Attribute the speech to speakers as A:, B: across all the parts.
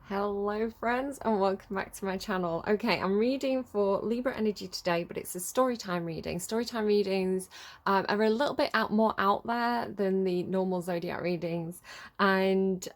A: Hello friends and welcome back to my channel. Okay, I'm reading for Libra energy today, but it's a storytime reading. Storytime readings are a little bit more out there than the normal zodiac readings, and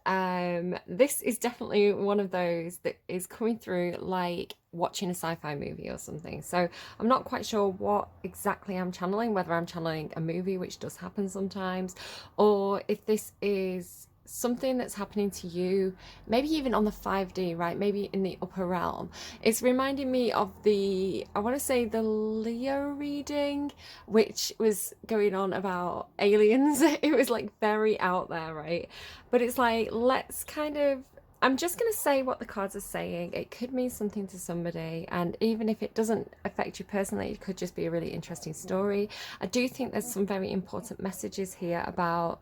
A: this is definitely one of those that is coming through like watching a sci-fi movie or something. So I'm not quite sure what exactly I'm channeling, whether I'm channeling a movie, which does happen sometimes, or if this is something that's happening to you, maybe even on the 5D, right? Maybe in the upper realm. It's reminding me of I want to say the Leo reading, which was going on about aliens. It was like very out there, right? But it's like, let's kind of, I'm just going to say what the cards are saying. It could mean something to somebody, and even if it doesn't affect you personally, it could just be a really interesting story. I do think there's some very important messages here about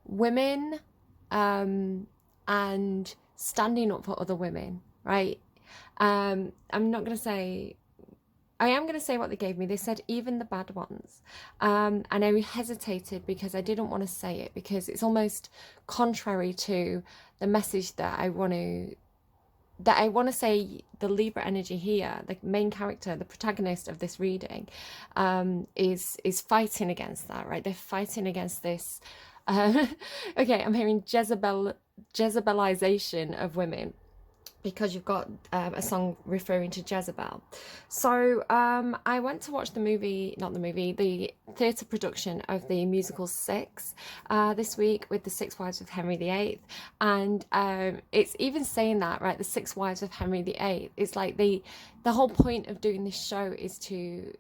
A: women and standing up for other women, right? I'm not going to say, I am going to say what they gave me. They said even the bad ones. And I hesitated because I didn't want to say it because it's almost contrary to the message that I want to say. The Libra energy here, the main character, the protagonist of this reading, is fighting against that, right? They're fighting against this. Okay, I'm hearing Jezebelization of women, because you've got a song referring to Jezebel. So I went to watch the movie, not the movie, the theatre production of the musical Six this week with the Six Wives of Henry VIII. And it's even saying that, right, the Six Wives of Henry VIII. It's like the whole point of doing this show is to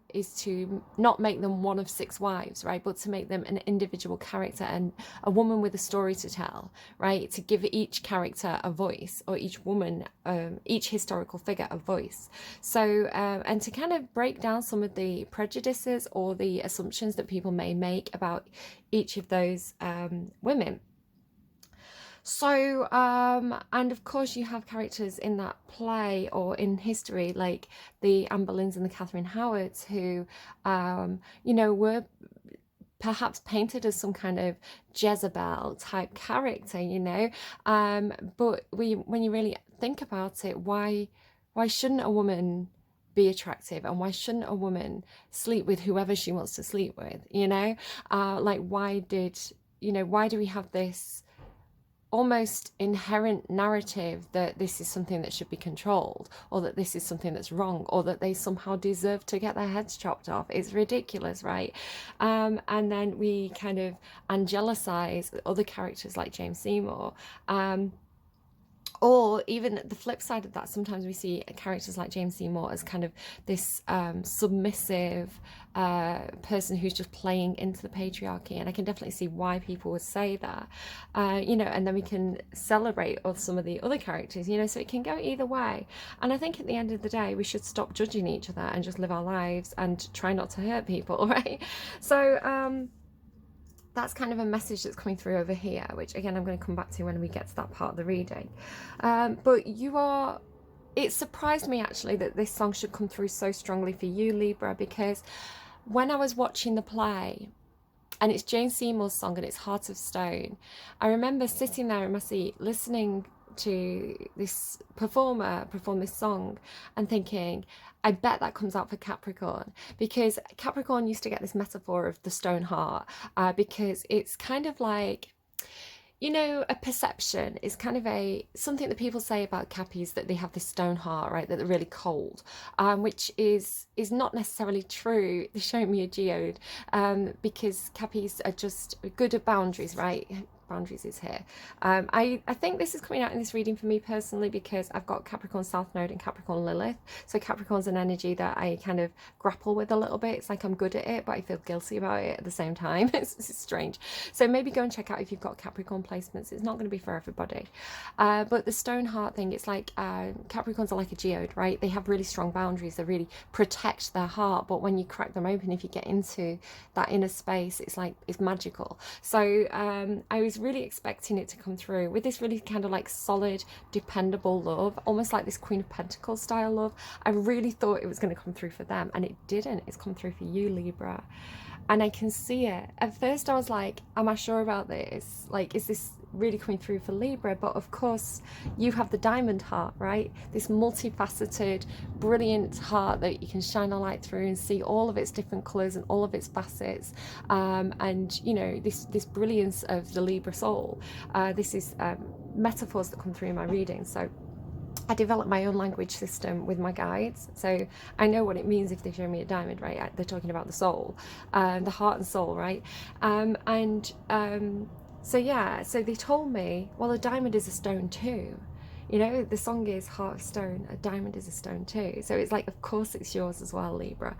A: not make them one of six wives, right, but to make them an individual character and a woman with a story to tell, right, to give each character a voice, or each woman, each historical figure a voice. So and to kind of break down some of the prejudices or the assumptions that people may make about each of those women. So, and of course you have characters in that play or in history like the Anne Boleyns and the Catherine Howards who, were perhaps painted as some kind of Jezebel type character, but when you really think about it, why shouldn't a woman be attractive, and why shouldn't a woman sleep with whoever she wants to sleep with, like why do we have this almost inherent narrative that this is something that should be controlled, or that this is something that's wrong, or that they somehow deserve to get their heads chopped off? It's ridiculous, right? And then we kind of angelicize other characters like James Seymour, or even the flip side of that, sometimes we see characters like James Seymour as kind of this submissive person who's just playing into the patriarchy. And I can definitely see why people would say that, and then we can celebrate some of the other characters, so it can go either way. And I think at the end of the day, we should stop judging each other and just live our lives and try not to hurt people, right? So, that's kind of a message that's coming through over here, which again I'm going to come back to when we get to that part of the reading. But it surprised me actually that this song should come through so strongly for you, Libra, because when I was watching the play, and it's Jane Seymour's song and it's Heart of Stone, I remember sitting there in my seat listening to this performer perform this song and thinking, I bet that comes out for Capricorn, because Capricorn used to get this metaphor of the stone heart, because it's kind of like, a perception is kind of something that people say about Cappies, that they have this stone heart, right, that they're really cold, which is not necessarily true. They showed me a geode, because Cappies are just good at boundaries, right? Boundaries is here. I think this is coming out in this reading for me personally because I've got Capricorn South Node and Capricorn Lilith. So Capricorn's an energy that I kind of grapple with a little bit. It's like I'm good at it, but I feel guilty about it at the same time. It's strange. So maybe go and check out if you've got Capricorn placements. It's not going to be for everybody. But the stone heart thing, it's like Capricorns are like a geode, right? They have really strong boundaries. They really protect their heart. But when you crack them open, if you get into that inner space, it's like, it's magical. So I was really expecting it to come through with this really kind of like solid, dependable love, almost like this Queen of Pentacles style love. I really thought it was going to come through for them, and it didn't. It's come through for you, Libra, and I can see it. At first I was like, am I sure about this? Like, is this really coming through for Libra. But of course, you have the diamond heart, right? This multifaceted, brilliant heart that you can shine a light through and see all of its different colours and all of its facets. And you know, this brilliance of the Libra soul. This is metaphors that come through in my reading. So I developed my own language system with my guides, so I know what it means if they show me a diamond, right? They're talking about the soul, the heart and soul, right? So yeah, so they told me, well, a diamond is a stone too. You know, the song is heart of stone, a diamond is a stone too. So it's like, of course it's yours as well, Libra.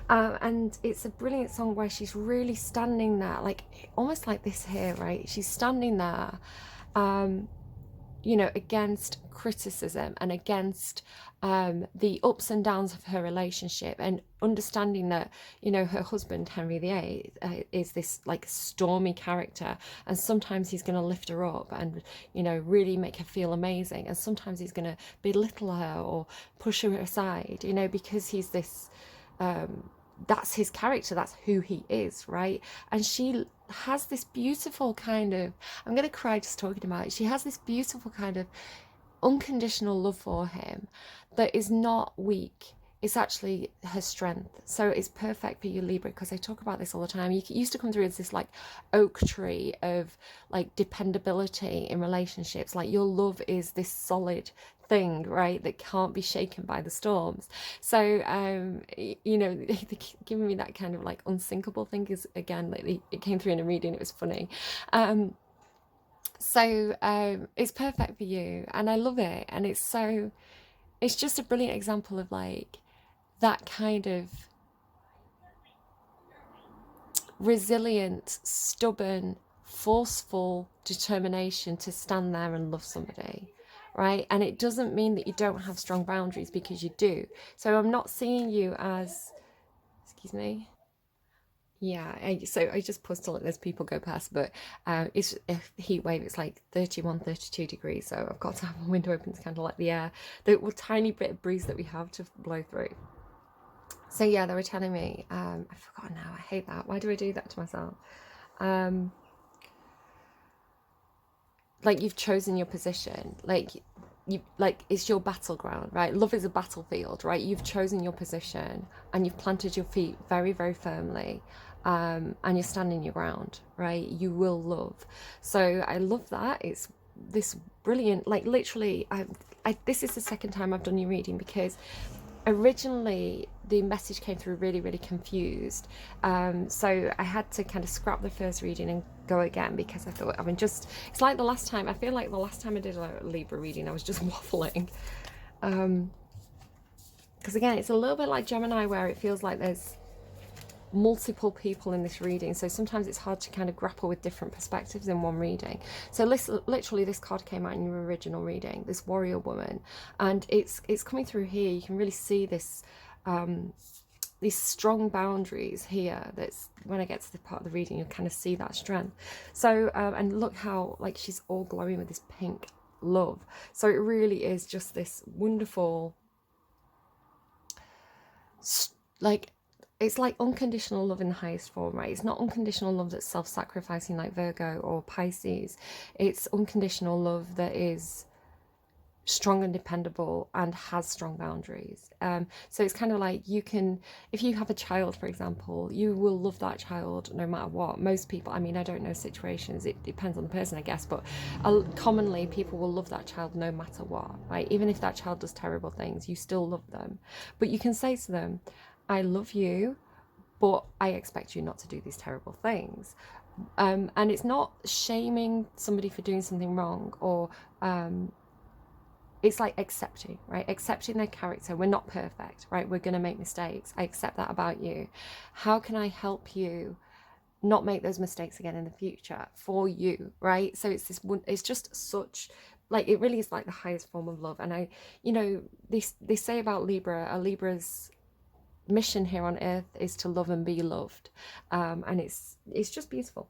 A: And it's a brilliant song where she's really standing there, like almost like this here, right? She's standing there, you know, against criticism and against the ups and downs of her relationship, and understanding that, you know, her husband Henry VIII is this like stormy character, and sometimes he's going to lift her up and, you know, really make her feel amazing, and sometimes he's going to belittle her or push her aside, you know, because he's this that's his character, that's who he is, right? And she has this beautiful kind of, I'm gonna cry just talking about it, she has this beautiful kind of unconditional love for him that is not weak. It's actually her strength. So it's perfect for you, Libra, because I talk about this all the time. You used to come through as this like oak tree of like dependability in relationships. Like your love is this solid thing, right, that can't be shaken by the storms. So you know, giving me that kind of like unsinkable thing is, again, like it came through in a reading, it was funny. So it's perfect for you, and I love it. And it's just a brilliant example of like that kind of resilient, stubborn, forceful determination to stand there and love somebody, right? And it doesn't mean that you don't have strong boundaries, because you do. So I'm not seeing you as, excuse me. Yeah, so I just paused to let those people go past, but it's a heat wave. It's like 31, 32 degrees, so I've got to have my window open to kind of let the air, the tiny bit of breeze that we have, to blow through. So yeah, they were telling me, I've forgotten now, I hate that. Why do I do that to myself? Like, you've chosen your position, like it's your battleground, right? Love is a battlefield, right? You've chosen your position and you've planted your feet very, very firmly, and you're standing your ground, right? You will love. So I love that. It's this brilliant, like literally, this is the second time I've done your reading, because originally the message came through really, really confused, so I had to kind of scrap the first reading and go again, because I thought, I mean, just, it's like the last time, I feel like the last time I did a Libra reading I was just waffling, because again, it's a little bit like Gemini, where it feels like there's multiple people in this reading, so sometimes it's hard to kind of grapple with different perspectives in one reading. So literally this card came out in your original reading, this warrior woman, and it's coming through here. You can really see this these strong boundaries here. That's when I get to the part of the reading, you'll kind of see that strength. So and look how like she's all glowing with this pink love. So it really is just this wonderful, like, it's like unconditional love in the highest form, right? It's not unconditional love that's self-sacrificing like Virgo or Pisces. It's unconditional love that is strong and dependable and has strong boundaries. So it's kind of like, you can, if you have a child, for example, you will love that child no matter what. Most people, I mean, I don't know situations, it depends on the person, I guess, but commonly people will love that child no matter what, right? Even if that child does terrible things, you still love them. But you can say to them, I love you, but I expect you not to do these terrible things. And it's not shaming somebody for doing something wrong, or it's like accepting, right? Accepting their character. We're not perfect, right? We're going to make mistakes. I accept that about you. How can I help you not make those mistakes again in the future for you, right? So it's this one, it's just such, like, it really is like the highest form of love. And I, you know, they say about Libra, a Libra's mission here on earth is to love and be loved, and it's just beautiful.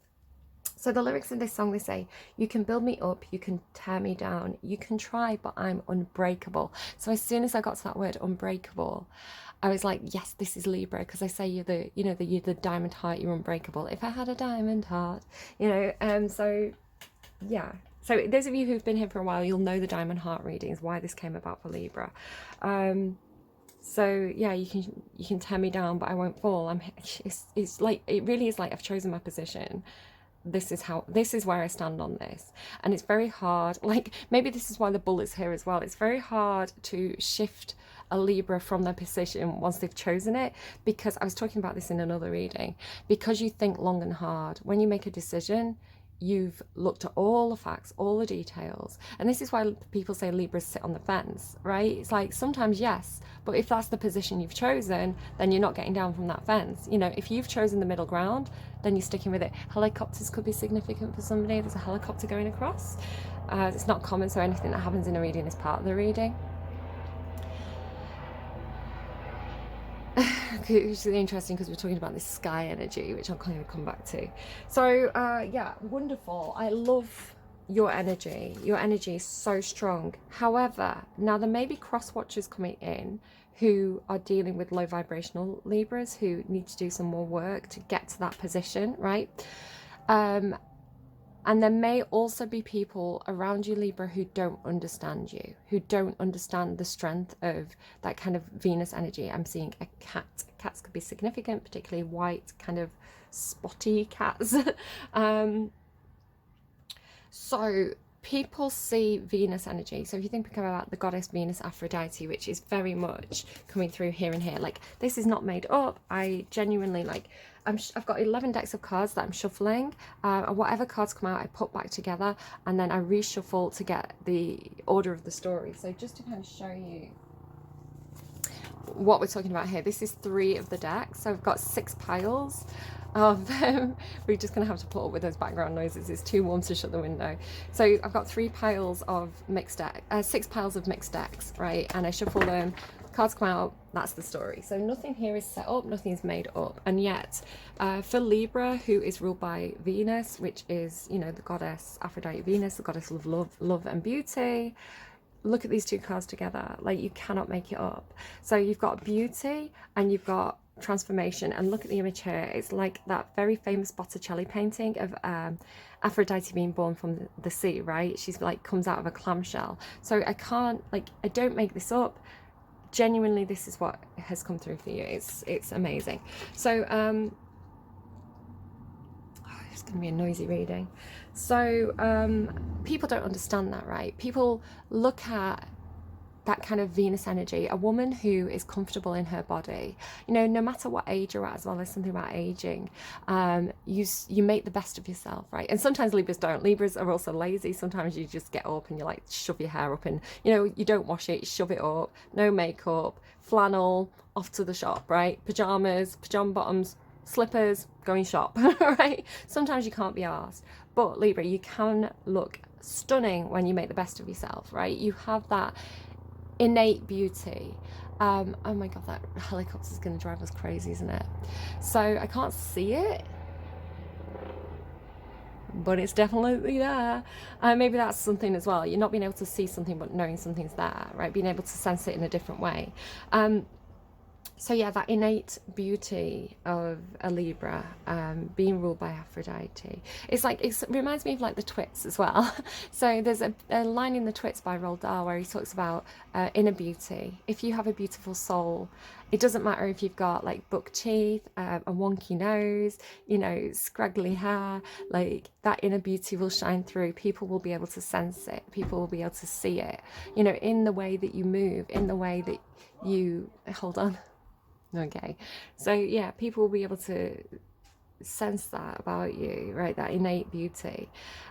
A: So the lyrics in this song, they say, you can build me up, you can tear me down, you can try, but I'm unbreakable. So as soon as I got to that word unbreakable, I was like, yes, this is Libra, because I say you're the, you know, you're the diamond heart, you're unbreakable. If I had a diamond heart, you know, so yeah. So those of you who've been here for a while, you'll know the Diamond Heart readings, why this came about for Libra. So yeah, you can tear me down, but I won't fall. It's like, it really is like I've chosen my position. This is where I stand on this. And it's very hard, like maybe this is why the bull is here as well. It's very hard to shift a Libra from their position once they've chosen it, because I was talking about this in another reading, because you think long and hard. When you make a decision, you've looked at all the facts, all the details. And this is why people say Libras sit on the fence, right? It's like, sometimes yes, but if that's the position you've chosen, then you're not getting down from that fence. You know, if you've chosen the middle ground, then you're sticking with it. Helicopters could be significant for somebody. There's a helicopter going across. It's not common, so anything that happens in a reading is part of the reading. Which is interesting because we're talking about this sky energy, which I'm kind of come back to. So yeah, wonderful. I love your energy. Your energy is so strong. However, now there may be cross watchers coming in who are dealing with low vibrational Libras, who need to do some more work to get to that position, right? And there may also be people around you, Libra, who don't understand you, who don't understand the strength of that kind of Venus energy. I'm seeing a cat. Cats could be significant, particularly white, kind of spotty cats. So people see Venus energy. So if you think about the goddess Venus Aphrodite, which is very much coming through here and here, like this is not made up. I genuinely, like, I've got 11 decks of cards that I'm shuffling. Whatever cards come out, I put back together, and then I reshuffle to get the order of the story. So just to kind of show you what we're talking about here, this is 3 of the decks. So I've got 6 piles of them. We're just gonna have to put up with those background noises. It's too warm to shut the window. So I've got 3 piles of mixed deck, 6 piles of mixed decks, right? And I shuffle them. Cards come out, that's the story. So nothing here is set up, nothing's made up. And yet, for Libra, who is ruled by Venus, which is, you know, the goddess Aphrodite Venus, the goddess of love and beauty, look at these 2 cards together. Like, you cannot make it up. So you've got beauty and you've got transformation. And look at the image here. It's like that very famous Botticelli painting of Aphrodite being born from the sea, right? She's like, comes out of a clamshell. So I can't, like, I don't make this up. Genuinely, this is what has come through for you. It's amazing. So it's going to be a noisy reading. So people don't understand that, right? People look at that kind of Venus energy, a woman who is comfortable in her body, you know, no matter what age you're at as well. There's something about aging. You make the best of yourself, right? And sometimes Libras don't. Libras are also lazy. Sometimes you just get up and you like shove your hair up and, you know, you don't wash it, you shove it up, no makeup, flannel, off to the shop, right? Pajamas, pajama bottoms, slippers, going shop, right? Sometimes you can't be arsed. But Libra, you can look stunning when you make the best of yourself, right? You have that innate beauty. Oh my god, that helicopter's gonna drive us crazy, isn't it? So I can't see it, but it's definitely there. Maybe that's something as well. You're not being able to see something but knowing something's there, right? Being able to sense it in a different way. So yeah, that innate beauty of a Libra, being ruled by Aphrodite. It's like, it reminds me of like the Twits as well. So there's a line in the Twits by Roald Dahl where he talks about inner beauty. If you have a beautiful soul, it doesn't matter if you've got like buck teeth, a wonky nose, you know, scraggly hair, like that inner beauty will shine through. People will be able to sense it. People will be able to see it, you know, in the way that you move, in the way that you, hold on. Okay, so yeah, people will be able to sense that about you, right? That innate beauty.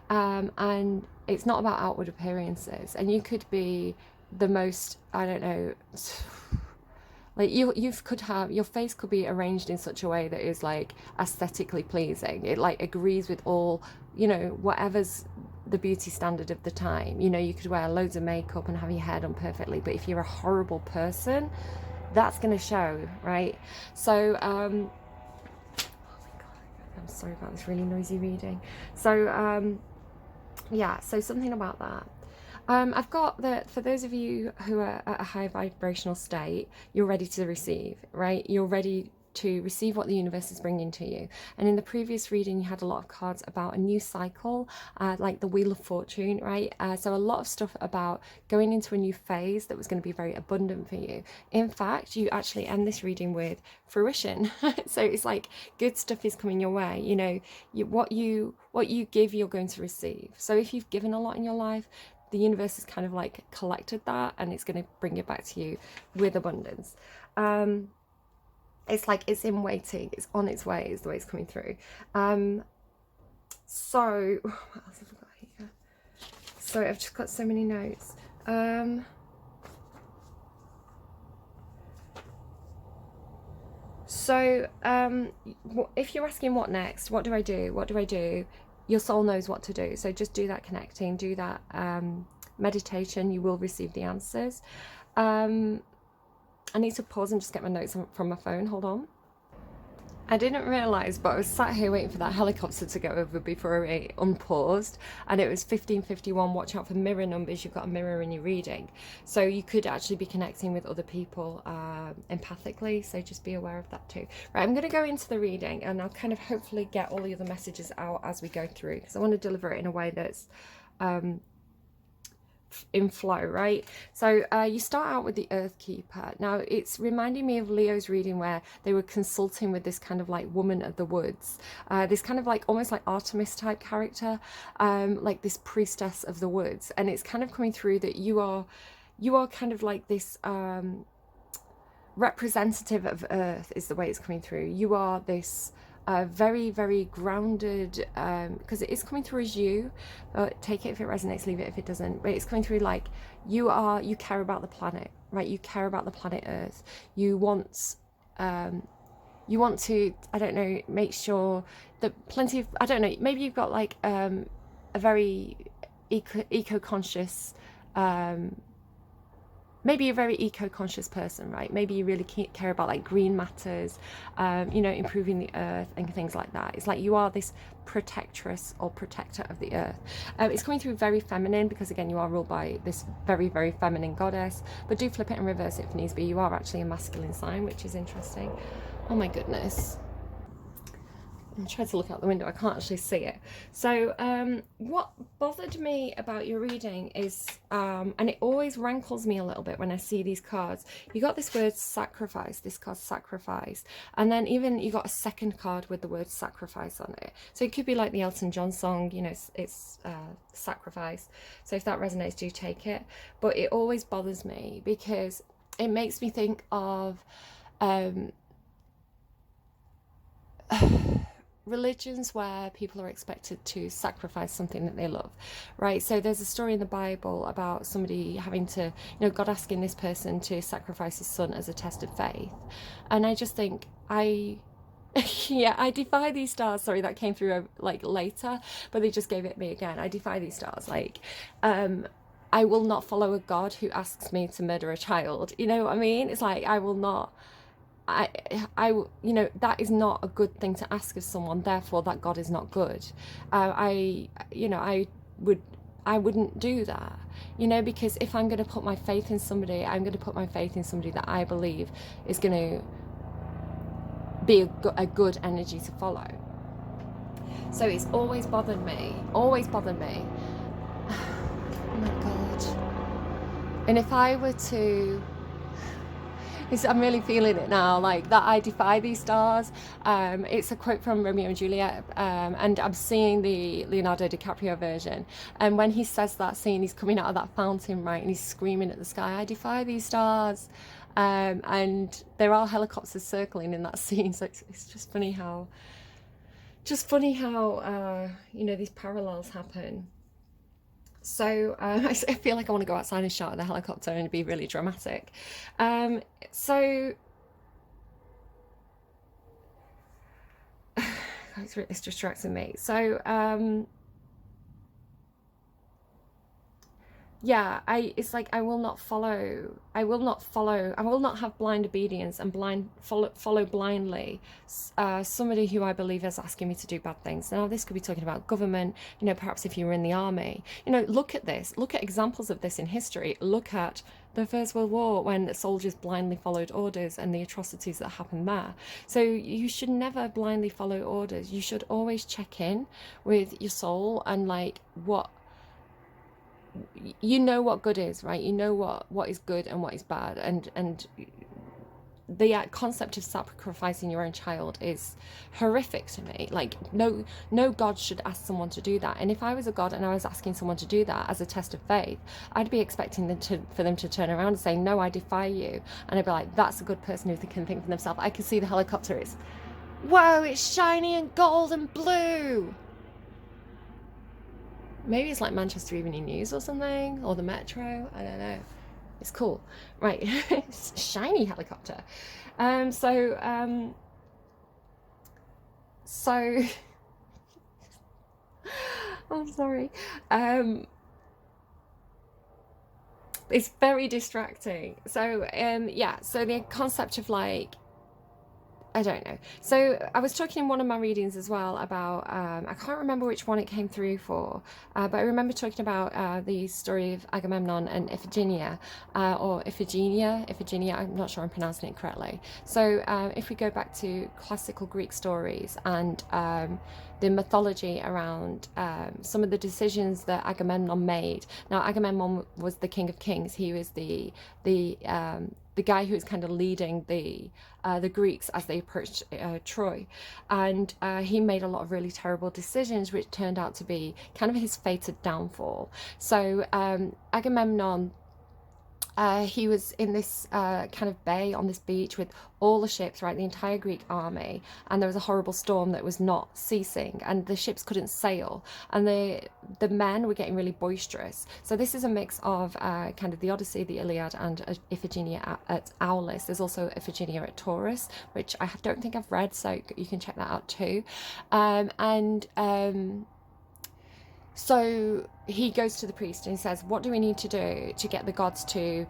A: And it's not about outward appearances. And you could be the most, I don't know, like you could have, your face could be arranged in such a way that is like aesthetically pleasing. It like agrees with all, you know, whatever's the beauty standard of the time. You know, you could wear loads of makeup and have your hair done perfectly, but if you're a horrible person, that's going to show, right? So oh my god, I'm sorry about this really noisy reading. So yeah, so something about that. I've got that for those of you who are at a high vibrational state, you're ready to receive, right? You're ready to receive what the universe is bringing to you. And in the previous reading, you had a lot of cards about a new cycle, like the Wheel of Fortune, right? So a lot of stuff about going into a new phase that was going to be very abundant for you. In fact, you actually end this reading with fruition. So it's like good stuff is coming your way. You know, what you give, you're going to receive. So if you've given a lot in your life, the universe has kind of like collected that, and it's going to bring it back to you with abundance. It's like it's in waiting, it's on its way, is the way it's coming through. So what else have I got here? So I've just got so many notes. If you're asking what next, what do I do, what do I do, your soul knows what to do. So just do that connecting, do that meditation, you will receive the answers. I need to pause and just get my notes from my phone. Hold on. I didn't realise, but I was sat here waiting for that helicopter to go over before I unpaused, and it was 15:51. Watch out for mirror numbers. You've got a mirror in your reading, so you could actually be connecting with other people empathically, so just be aware of that too. Right, I'm going to go into the reading, and I'll kind of hopefully get all the other messages out as we go through, because I want to deliver it in a way that's in flow, right? So you start out with the Earthkeeper. Now it's reminding me of Leo's reading where they were consulting with this kind of like woman of the woods, this kind of like almost like Artemis type character, like this priestess of the woods, and it's kind of coming through that you are kind of like this representative of Earth, is the way it's coming through. You are this very, very grounded, because it is coming through as you, take it if it resonates, leave it if it doesn't, but it's coming through like you care about the planet, right? You care about the planet Earth. You want to, I don't know, make sure that plenty of, I don't know, maybe you've got like a very eco-conscious, maybe a very eco-conscious person, right? Maybe you really care about like green matters, you know, improving the earth and things like that. It's like you are this protectress or protector of the earth. It's coming through very feminine, because again, you are ruled by this very, very feminine goddess, but do flip it and reverse it if needs be. You are actually a masculine sign, which is interesting. Oh my goodness. I'm trying to look out the window, I can't actually see it. So what bothered me about your reading is, and it always rankles me a little bit when I see these cards, you got this word sacrifice, this card sacrifice, and then even you got a second card with the word sacrifice on it. So it could be like the Elton John song, you know, it's sacrifice. So if that resonates, do take it. But it always bothers me because it makes me think of religions where people are expected to sacrifice something that they love, right? So there's a story in the Bible about somebody having to, you know, God asking this person to sacrifice his son as a test of faith. And I just think, yeah, I defy these stars. Sorry, that came through like later, but they just gave it me again. I defy these stars. Like, I will not follow a God who asks me to murder a child. You know what I mean? It's like, I will not. You know, that is not a good thing to ask of someone, therefore that God is not good. I wouldn't do that, you know, because if I'm going to put my faith in somebody, I'm going to put my faith in somebody that I believe is going to be a good energy to follow. So it's always bothered me, oh my God. And if I were to, I'm really feeling it now, like that I defy these stars. It's a quote from Romeo and Juliet, and I'm seeing the Leonardo DiCaprio version, and when he says that scene, he's coming out of that fountain, right, and he's screaming at the sky, I defy these stars, and there are helicopters circling in that scene. So it's just funny how you know, these parallels happen. So I feel like I want to go outside and shout at the helicopter and be really dramatic. So it's distracting me. So yeah, it's like I will not have blind obedience and follow blindly somebody who I believe is asking me to do bad things. Now this could be talking about government, you know, perhaps if you were in the army, you know, look at examples of this in history. Look at the First World War, when soldiers blindly followed orders and the atrocities that happened there. So you should never blindly follow orders. You should always check in with your soul and like what you know, what good is, right? You know what is good and what is bad, and the concept of sacrificing your own child is horrific to me. Like, no god should ask someone to do that. And if I was a god and I was asking someone to do that as a test of faith, I'd be expecting them for them to turn around and say, no, I defy you. And I'd be like, that's a good person who can think for themselves. I can see the helicopter is, whoa, it's shiny and gold and blue. Maybe it's like Manchester Evening News or something, or the Metro, I don't know. It's cool, right? It's a shiny helicopter. So I'm sorry. It's very distracting. So yeah, so the concept of like, I don't know. So I was talking in one of my readings as well about, I can't remember which one it came through for, but I remember talking about the story of Agamemnon and Iphigenia, or Iphigenia, I'm not sure I'm pronouncing it correctly. So if we go back to classical Greek stories and the mythology around some of the decisions that Agamemnon made. Now, Agamemnon was the king of kings. He was the guy who was kind of leading the Greeks as they approached Troy, and he made a lot of really terrible decisions, which turned out to be kind of his fated downfall. So Agamemnon, he was in this kind of bay on this beach with all the ships, right, the entire Greek army, and there was a horrible storm that was not ceasing, and the ships couldn't sail, and the men were getting really boisterous. So this is a mix of kind of the Odyssey, the Iliad, and Iphigenia at Aulis. There's also Iphigenia at Taurus, which I don't think I've read, so you can check that out too. So he goes to the priest and he says, what do we need to do to get the gods to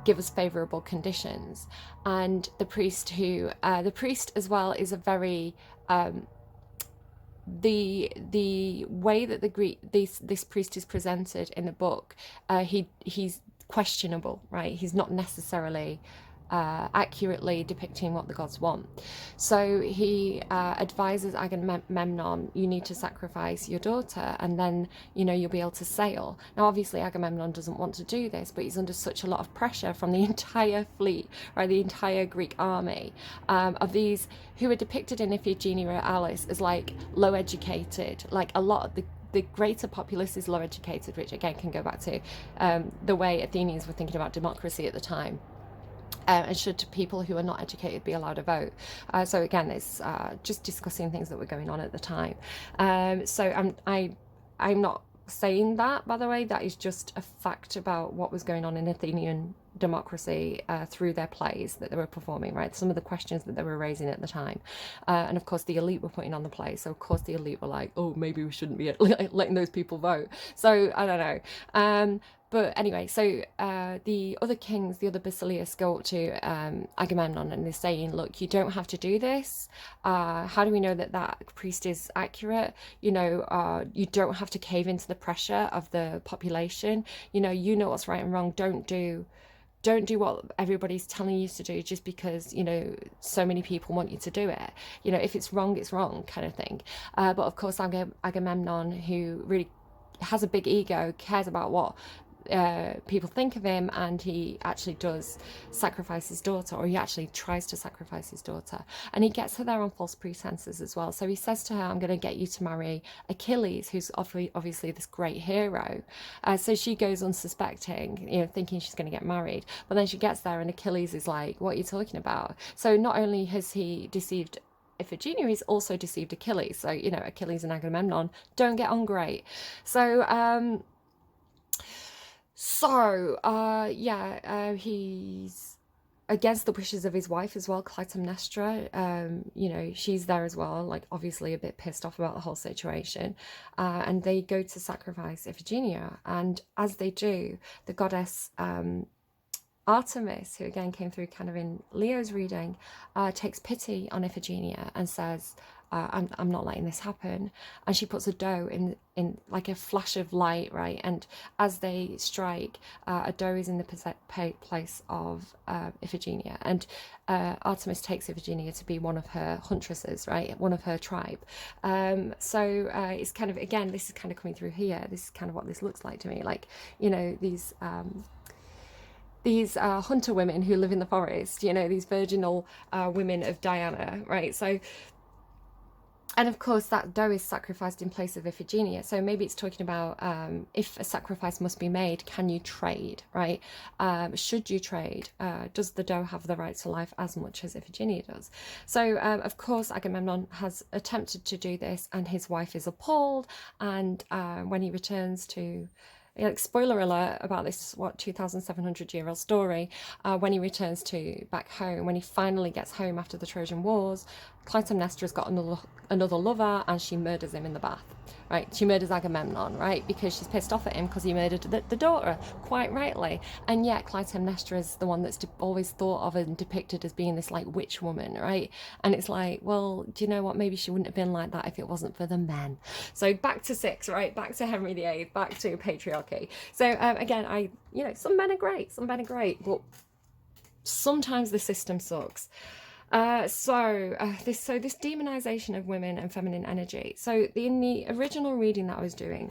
A: give us favorable conditions? And the priest as well is a very the way that this priest is presented in the book, he's questionable, right? He's not necessarily accurately depicting what the gods want. So he advises Agamemnon, you need to sacrifice your daughter and then, you know, you'll be able to sail. Now, obviously, Agamemnon doesn't want to do this, but he's under such a lot of pressure from the entire fleet, right, the entire Greek army, of these who are depicted in Iphigenia or Alice as like low educated, like a lot of the greater populace is low educated, which again can go back to the way Athenians were thinking about democracy at the time. And should people who are not educated be allowed to vote? So again, it's just discussing things that were going on at the time. So I'm not saying that, by the way. That is just a fact about what was going on in Athenian democracy through their plays that they were performing, right? Some of the questions that they were raising at the time. And of course, the elite were putting on the play. So of course, the elite were like, oh, maybe we shouldn't be letting those people vote. So I don't know. But anyway, so the other kings, the other basileus, go up to Agamemnon and they're saying, look, you don't have to do this. How do we know that that priest is accurate? You know, you don't have to cave into the pressure of the population. You know what's right and wrong. Don't do what everybody's telling you to do just because, you know, so many people want you to do it. You know, if it's wrong, it's wrong, kind of thing. But of course, Agamemnon, who really has a big ego, cares about what people think of him, and he actually does sacrifice his daughter, or he actually tries to sacrifice his daughter, and he gets her there on false pretenses as well. So he says to her, I'm going to get you to marry Achilles, who's obviously this great hero. So she goes unsuspecting, you know, thinking she's going to get married, but then she gets there and Achilles is like, what are you talking about? So not only has he deceived Iphigenia, he's also deceived Achilles. So, you know, Achilles and Agamemnon don't get on great. So he's against the wishes of his wife as well, Clytemnestra. You know, she's there as well, like obviously a bit pissed off about the whole situation. And they go to sacrifice Iphigenia. And as they do, the goddess Artemis, who again came through kind of in Leo's reading, takes pity on Iphigenia and says, I'm not letting this happen. And she puts a doe in like a flash of light, right? And as they strike, a doe is in the place of Iphigenia, and Artemis takes Iphigenia to be one of her huntresses, right? One of her tribe. So it's kind of, again, this is kind of coming through here. This is kind of what this looks like to me. Like, you know, these hunter women who live in the forest, you know, these virginal women of Diana, right? So, and of course that doe is sacrificed in place of Iphigenia. So maybe it's talking about if a sacrifice must be made, can you trade, right? Should you trade? Does the doe have the right to life as much as Iphigenia does? So of course Agamemnon has attempted to do this, and his wife is appalled. And when he returns to, like, spoiler alert about this, what, 2,700-year-old story, when he returns to back home, when he finally gets home after the Trojan Wars, Clytemnestra's got another lover, and she murders him in the bath, right? She murders Agamemnon, right? Because she's pissed off at him because he murdered the daughter, quite rightly. And yet Clytemnestra is the one that's always thought of and depicted as being this like witch woman, right? And it's like, well, do you know what? Maybe she wouldn't have been like that if it wasn't for the men. So back to 6, right? Back to Henry VIII, back to patriarchy. So again, you know, some men are great, but sometimes the system sucks. This demonization of women and feminine energy. So in the original reading that I was doing,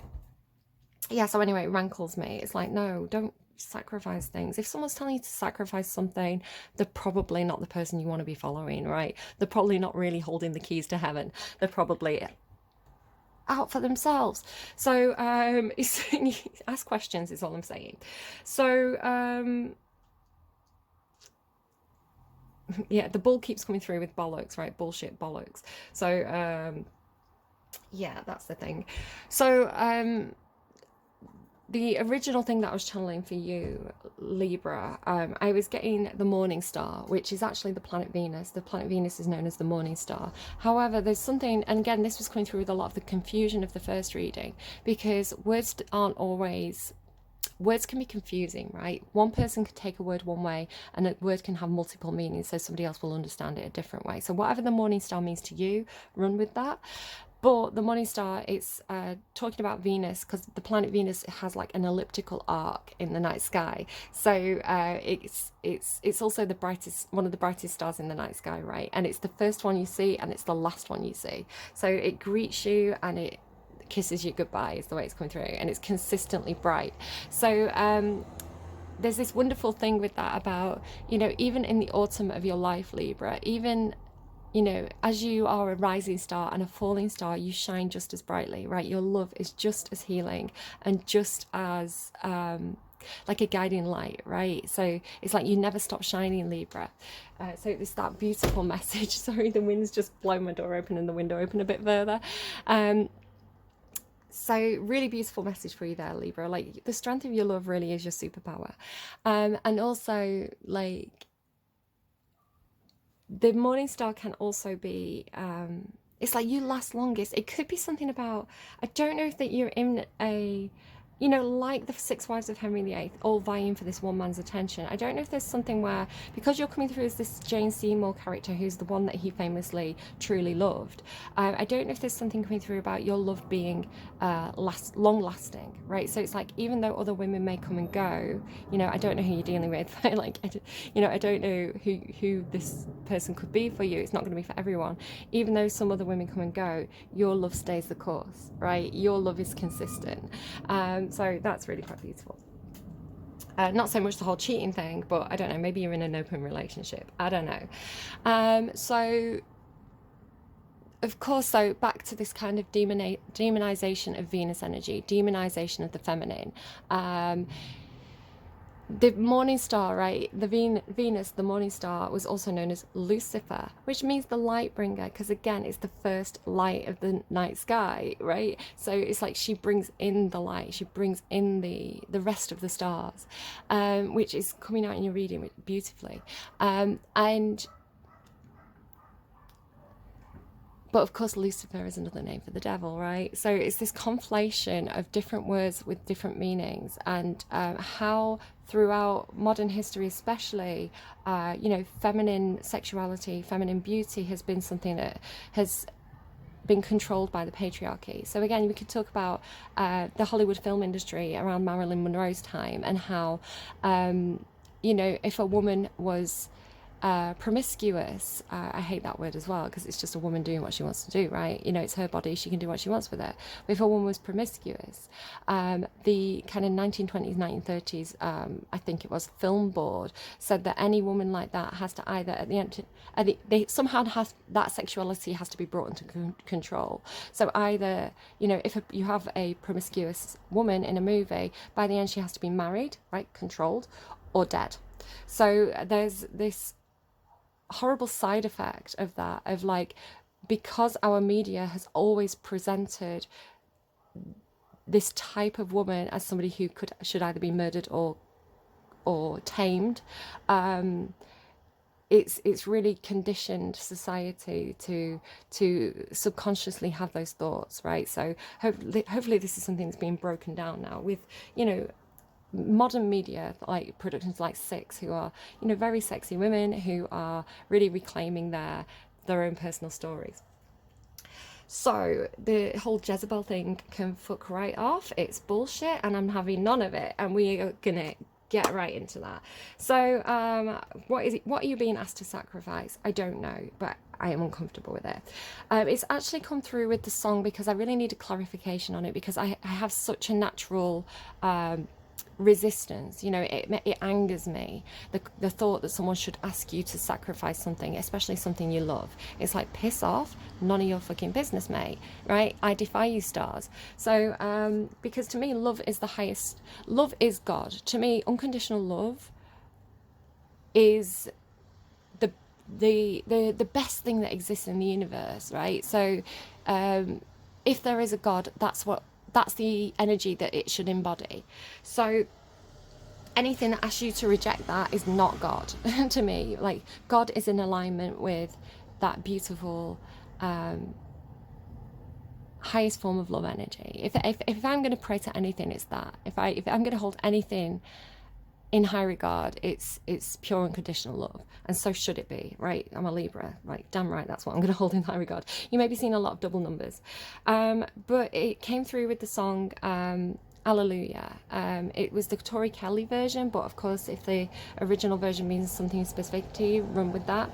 A: yeah, so anyway, it rankles me. It's like, no, don't sacrifice things. If someone's telling you to sacrifice something, they're probably not the person you want to be following, right? They're probably not really holding the keys to heaven. They're probably out for themselves. So ask questions is all I'm saying. So yeah, the bull keeps coming through with bollocks, right? Bullshit, bollocks. So yeah, that's the thing. So the original thing that I was channeling for you, Libra, I was getting the morning star, which is actually the planet Venus. The planet Venus is known as the morning star. However, there's something, and again, this was coming through with a lot of the confusion of the first reading, because words can be confusing, right? One person could take a word one way, and a word can have multiple meanings, so somebody else will understand it a different way. So whatever the morning star means to you, run with that. But the morning star, it's talking about Venus, because the planet Venus has like an elliptical arc in the night sky. So it's also the brightest, one of the brightest stars in the night sky, right? And it's the first one you see, and it's the last one you see. So it greets you and it kisses you goodbye, is the way it's coming through, and it's consistently bright. So there's this wonderful thing with that about, you know, even in the autumn of your life, Libra, even, you know, as you are a rising star and a falling star, you shine just as brightly, right? Your love is just as healing and just as like a guiding light, right? So it's like you never stop shining, Libra. So it's that beautiful message. Sorry, the wind's just blown my door open and the window open a bit further. So really beautiful message for you there, Libra. Like, the strength of your love really is your superpower. And also, like, the morning star can also be, it's like you last longest. It could be something about, I don't know if that you're in a, you know, like the 6 wives of Henry VIII, all vying for this one man's attention. I don't know if there's something where, because you're coming through as this Jane Seymour character, who's the one that he famously truly loved, I don't know if there's something coming through about your love being long lasting, right? So it's like, even though other women may come and go, you know, I don't know who you're dealing with, like, you know, I don't know who this person could be for you. It's not going to be for everyone. Even though some other women come and go, your love stays the course, right? Your love is consistent. So that's really quite beautiful. Not so much the whole cheating thing, but I don't know, maybe you're in an open relationship. I don't know. So, of course, so back to this kind of demonization of Venus energy, demonization of the feminine. The morning star, right? The Venus, the morning star, was also known as Lucifer, which means the light bringer, because again, it's the first light of the night sky, right? So it's like she brings in the light, she brings in the rest of the stars, which is coming out in your reading beautifully. But of course, Lucifer is another name for the devil, right? So it's this conflation of different words with different meanings, and how throughout modern history especially, you know, feminine sexuality, feminine beauty has been something that has been controlled by the patriarchy. So again, we could talk about the Hollywood film industry around Marilyn Monroe's time, and how you know, if a woman was promiscuous, I hate that word as well, because it's just a woman doing what she wants to do, right? You know, it's her body, she can do what she wants with it. But if a woman was promiscuous, the kind of 1920s, 1930s, I think it was, film board said that any woman like that has to either at the end, they somehow has, that sexuality has to be brought into control. So either, you know, if you have a promiscuous woman in a movie, by the end she has to be married, right, controlled, or dead. So there's this horrible side effect of that, of like, because our media has always presented this type of woman as somebody who should either be murdered or tamed, it's really conditioned society to subconsciously have those thoughts, right? So hopefully this is something that's being broken down now with, you know, modern media, like productions like Six, who are, you know, very sexy women who are really reclaiming their own personal stories. So the whole Jezebel thing can fuck right off. It's bullshit, and I'm having none of it, and we are gonna get right into that. So what are you being asked to sacrifice? I don't know, but I am uncomfortable with it. It's actually come through with the song because I really need a clarification on it, because I have such a natural resistance, you know, it angers me, the thought that someone should ask you to sacrifice something, especially something you love. It's like, piss off, none of your fucking business, mate, right? I defy you, stars. So because to me, love is the highest, love is God. To me, unconditional love is the best thing that exists in the universe, right? So if there is a God, that's the energy that it should embody. So anything that asks you to reject that is not God to me. Like, God is in alignment with that beautiful highest form of love energy. If I'm going to pray to anything, it's that. If I'm going to hold anything in high regard, it's pure unconditional love, and so should it be, right? I'm a Libra, right? Damn right, that's what I'm going to hold in high regard. You may be seeing a lot of double numbers, but it came through with the song Hallelujah. It was the Tori version, but of course, if the original version means something specific to you, run with that.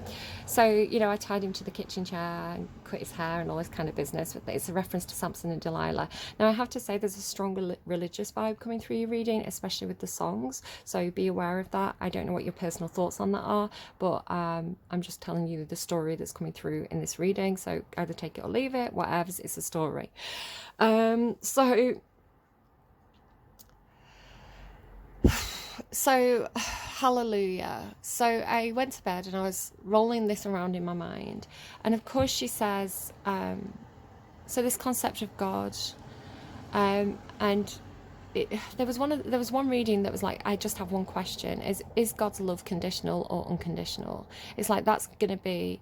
A: So, you know, I tied him to the kitchen chair and cut his hair and all this kind of business. It's a reference to Samson and Delilah. Now, I have to say there's a strong religious vibe coming through your reading, especially with the songs. So be aware of that. I don't know what your personal thoughts on that are, but I'm just telling you the story that's coming through in this reading. So either take it or leave it, whatever, it's a story. So hallelujah. So I went to bed and I was rolling this around in my mind, and of course she says, so this concept of God, and there was one reading that was like, I just have one question: is God's love conditional or unconditional? It's like that's gonna be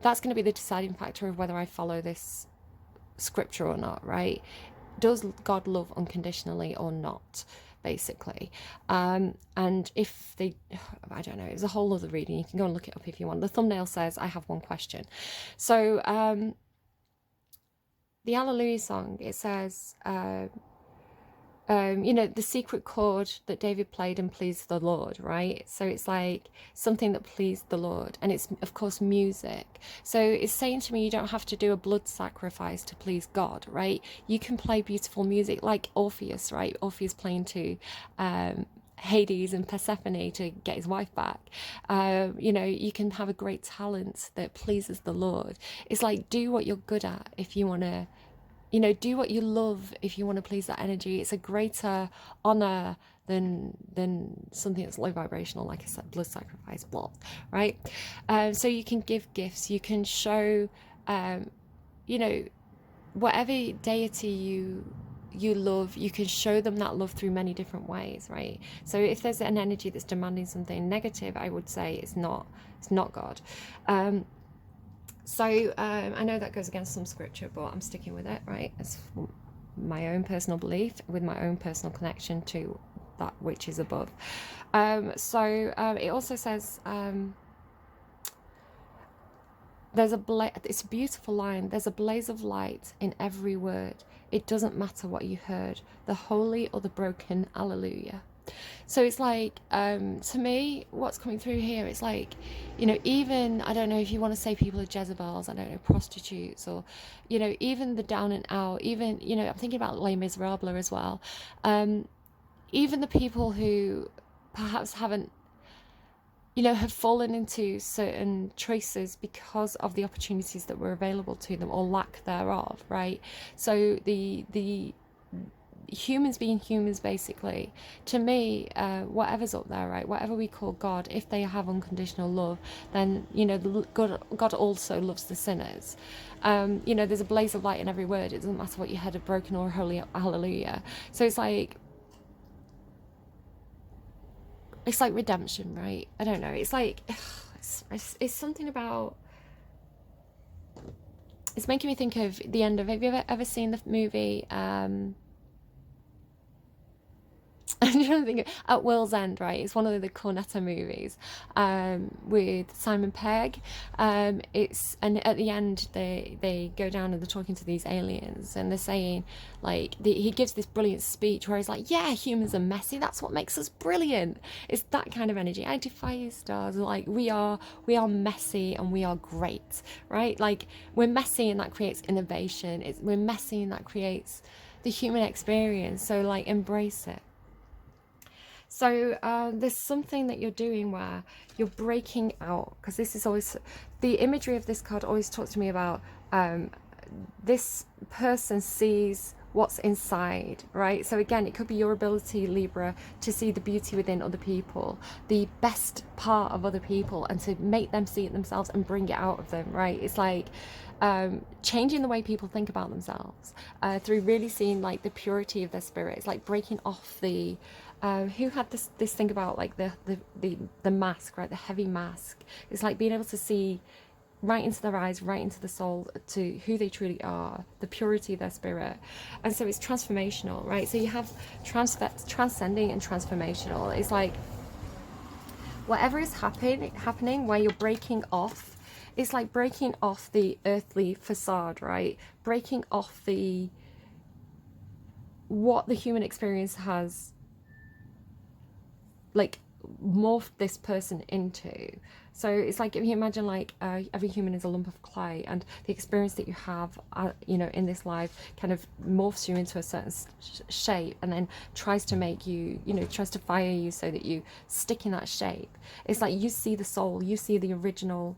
A: the deciding factor of whether I follow this scripture or not, right? Does God love unconditionally or not, basically? And if they, I don't know, it's a whole other reading, you can go and look it up if you want. The thumbnail says I have one question. So the Hallelujah song, it says you know, the secret chord that David played and pleased the Lord, right? So it's like something that pleased the Lord, and it's of course music. So it's saying to me, you don't have to do a blood sacrifice to please God, right? You can play beautiful music like Orpheus, right? Orpheus playing to Hades and Persephone to get his wife back. You know, you can have a great talent that pleases the Lord. It's like, do what you're good at if you want to, you know, do what you love if you want to please that energy. It's a greater honor than something that's low vibrational, like I said, blood sacrifice, blah, right? So you can give gifts, you can show, you know, whatever deity you love, you can show them that love through many different ways, right? So if there's an energy that's demanding something negative, I would say it's not God. So I know that goes against some scripture, but I'm sticking with it, right? It's my own personal belief with my own personal connection to that which is above. So it also says, it's a beautiful line. There's a blaze of light in every word. It doesn't matter what you heard, the holy or the broken, alleluia. So it's like, to me, what's coming through here, it's like, even, I don't know if you want to say people are Jezebels, I don't know, prostitutes, or, even the down and out, even, I'm thinking about Les Miserables as well. Even the people who perhaps haven't, have fallen into certain choices because of the opportunities that were available to them or lack thereof, right? So the humans being humans, basically, to me, whatever's up there, right, whatever we call God, if they have unconditional love, then God also loves the sinners. There's a blaze of light in every word. It doesn't matter what you heard, a broken or a holy hallelujah. So it's like redemption, right? I don't know, it's like it's something about, it's making me think of the end of, have you ever seen the movie I'm trying to think At World's End, right? It's one of the Cornetto movies with Simon Pegg. And at the end they go down and they're talking to these aliens and they're saying, like, he gives this brilliant speech where he's like, yeah, humans are messy, that's what makes us brilliant. It's that kind of energy. I defy you, stars. Like, we are messy and we are great, right? Like, we're messy and that creates innovation. We're messy and that creates the human experience. So, like, embrace it. So there's something that you're doing where you're breaking out, because this is always, the imagery of this card always talks to me about this person sees what's inside, right? So again, it could be your ability, Libra, to see the beauty within other people, the best part of other people, and to make them see it themselves and bring it out of them, right? It's like changing the way people think about themselves through really seeing, like, the purity of their spirit. It's like breaking off the who had this thing about, like, the mask, right? The heavy mask. It's like being able to see right into their eyes, right into the soul, to who they truly are, the purity of their spirit. And so it's transformational, right? So you have transcending and transformational. It's like whatever is happening where you're breaking off, it's like breaking off the earthly facade, right? Breaking off what the human experience has, like, morphed this person into. So it's like, if you imagine, like, every human is a lump of clay, and the experience that you have in this life kind of morphs you into a certain shape, and then tries to make you, tries to fire you so that you stick in that shape. It's like you see the soul, you see the original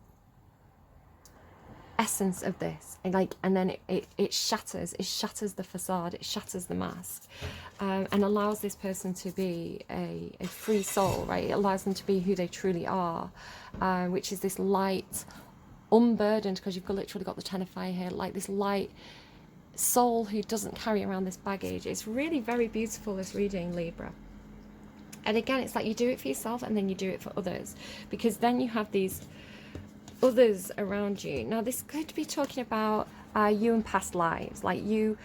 A: essence of this, and then it shatters the facade, it shatters the mask, and allows this person to be a free soul, right? It allows them to be who they truly are, which is this light, unburdened, because you've literally got the Ten of Fire here, like this light soul who doesn't carry around this baggage. It's really very beautiful, this reading, Libra. And again, it's like you do it for yourself and then you do it for others, because then you have these others around you. Now, this could be talking about you in past lives, like you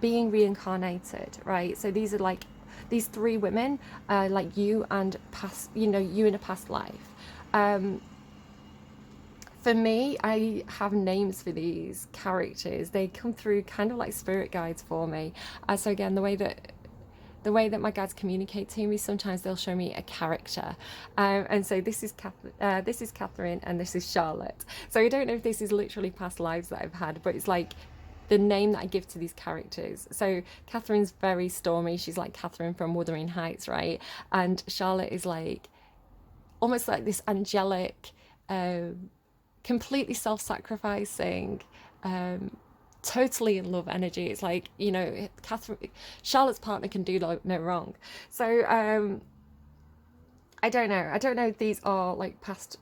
A: being reincarnated, right? So these are like these three women, like you and past, you in a past life. For me, I have names for these characters. They come through kind of like spirit guides for me. So again, the way that my guides communicate to me, sometimes they'll show me a character, and so this is Catherine and this is Charlotte. So I don't know if this is literally past lives that I've had, but it's like the name that I give to these characters. So Catherine's very stormy. She's like Catherine from Wuthering Heights, right? And Charlotte is like almost like this angelic, completely self-sacrificing, totally in love energy. It's like, Charlotte's partner can do no wrong. So I don't know if these are like past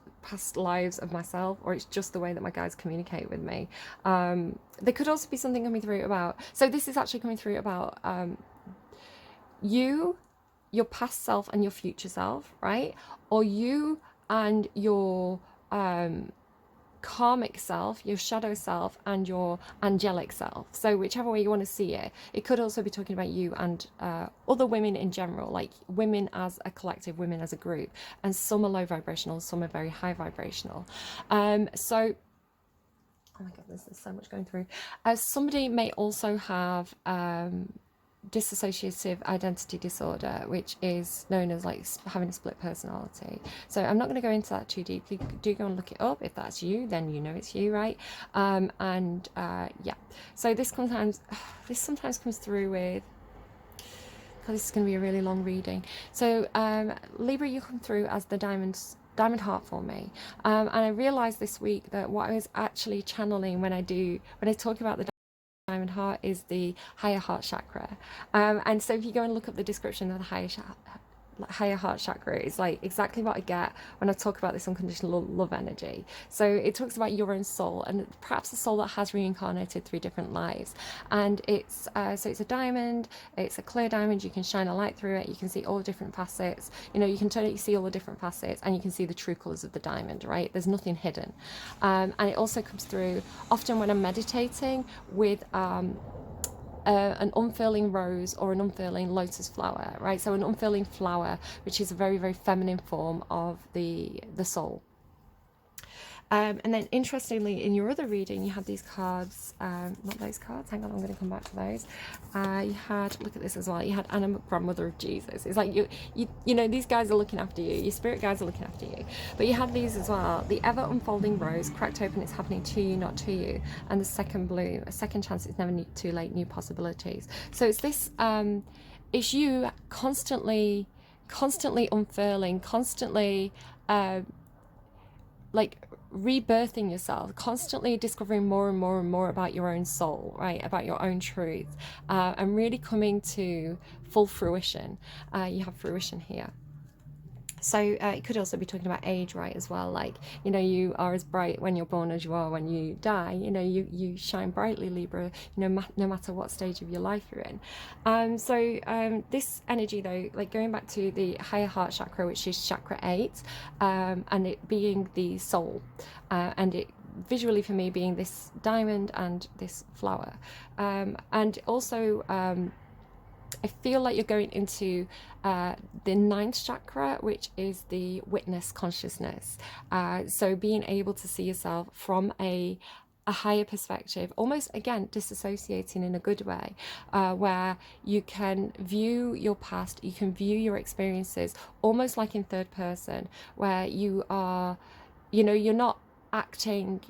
A: lives of myself, or it's just the way that my guides communicate with me. There could also be something coming through about, so this is actually coming through about you, your past self and your future self, right? Or you and your karmic self, your shadow self, and your angelic self. So whichever way you want to see it. It could also be talking about you and other women in general, like women as a collective, women as a group. And some are low vibrational, some are very high vibrational. So oh my goodness, there's so much going through. Somebody may also have dissociative identity disorder, which is known as like having a split personality. So I'm not going to go into that too deeply. Do go and look it up. If that's you, then you know it's you, right? Yeah, so this sometimes comes through with, God, this is going to be a really long reading. So Libra, you come through as the diamond heart for me, and I realized this week that what I was actually channeling when I talk about the diamond heart is the higher heart chakra. And so if you go and look up the description of the higher heart chakra, it's like exactly what I get when I talk about this unconditional love energy. So it talks about your own soul, and perhaps a soul that has reincarnated through different lives. And it's so it's a diamond, it's a clear diamond. You can shine a light through it, you can see all the different facets, you know, you can totally see all the different facets, and you can see the true colors of the diamond, right? There's nothing hidden. And it also comes through often when I'm meditating with an unfurling rose or an unfurling lotus flower, right? So an unfurling flower, which is a very, very feminine form of the soul. And then interestingly, in your other reading, you had these cards, not those cards, hang on, I'm going to come back to those. You had, look at this as well, you had Anna, grandmother of Jesus. It's like, you know, these guys are looking after you, your spirit guides are looking after you. But you had these as well, the ever unfolding rose, cracked open, it's happening to you, not to you. And the second bloom, a second chance, it's never too late, new possibilities. So it's this, it's you constantly unfurling, constantly, like rebirthing yourself, constantly discovering more and more and more about your own soul, right, about your own truth, and really coming to full fruition. You have fruition here. So it could also be talking about age, right, as well. Like, you know, you are as bright when you're born as you are when you die. You know, you shine brightly, Libra, you know, no matter what stage of your life you're in. So this energy, though, like going back to the higher heart chakra, which is chakra 8, and it being the soul, and it visually for me being this diamond and this flower, and also I feel like you're going into the 9th chakra, which is the witness consciousness. So being able to see yourself from a higher perspective, almost again disassociating in a good way, where you can view your past, you can view your experiences almost like in third person, where you are, you know, you're not acting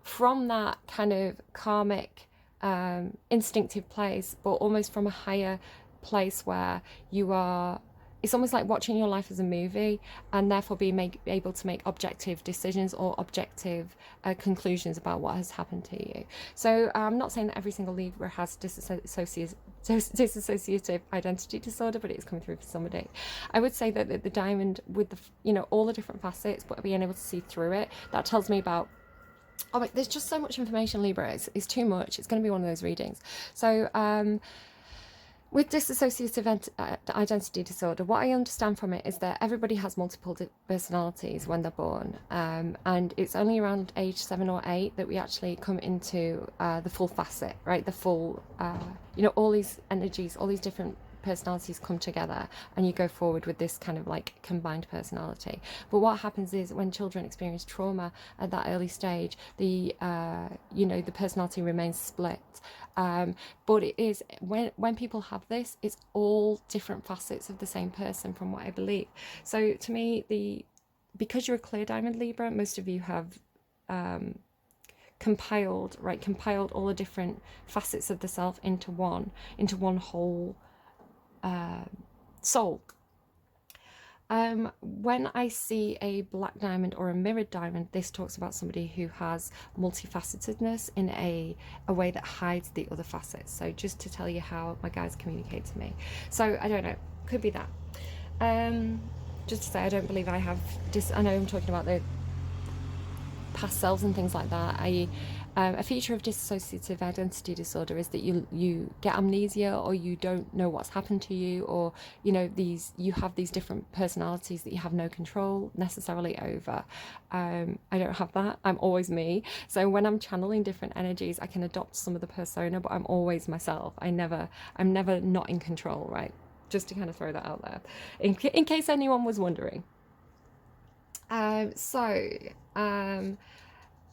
A: from that kind of karmic instinctive place, but almost from a higher place where you are, it's almost like watching your life as a movie, and therefore being able to make objective decisions or objective conclusions about what has happened to you. So I'm not saying that every single Libra has dissociative identity disorder, but it's coming through for somebody. I would say that the diamond with the, you know, all the different facets, but being able to see through it, that tells me about, oh, but there's just so much information, Libra. It's too much. It's going to be one of those readings. So with dissociative identity disorder, what I understand from it is that everybody has multiple personalities when they're born, and it's only around age 7 or 8 that we actually come into the full facet, right? The full, you know, all these energies, all these different personalities come together, and you go forward with this kind of like combined personality. But what happens is when children experience trauma at that early stage, the you know, the personality remains split. But it is when people have this, it's all different facets of the same person, from what I believe. So to me, because you're a clear diamond Libra, most of you have compiled all the different facets of the self into one whole soul. When I see a black diamond or a mirrored diamond, this talks about somebody who has multifacetedness in a way that hides the other facets. So just to tell you how my guides communicate to me. So I don't know, could be that. Just to say, I don't believe I have I know I'm talking about the past selves and things like that. A feature of dissociative identity disorder is that you get amnesia, or you don't know what's happened to you, or you know, you have these different personalities that you have no control necessarily over. I don't have that. I'm always me. So when I'm channeling different energies, I can adopt some of the persona, but I'm always myself. I'm never not in control, right? Just to kind of throw that out there, in case anyone was wondering.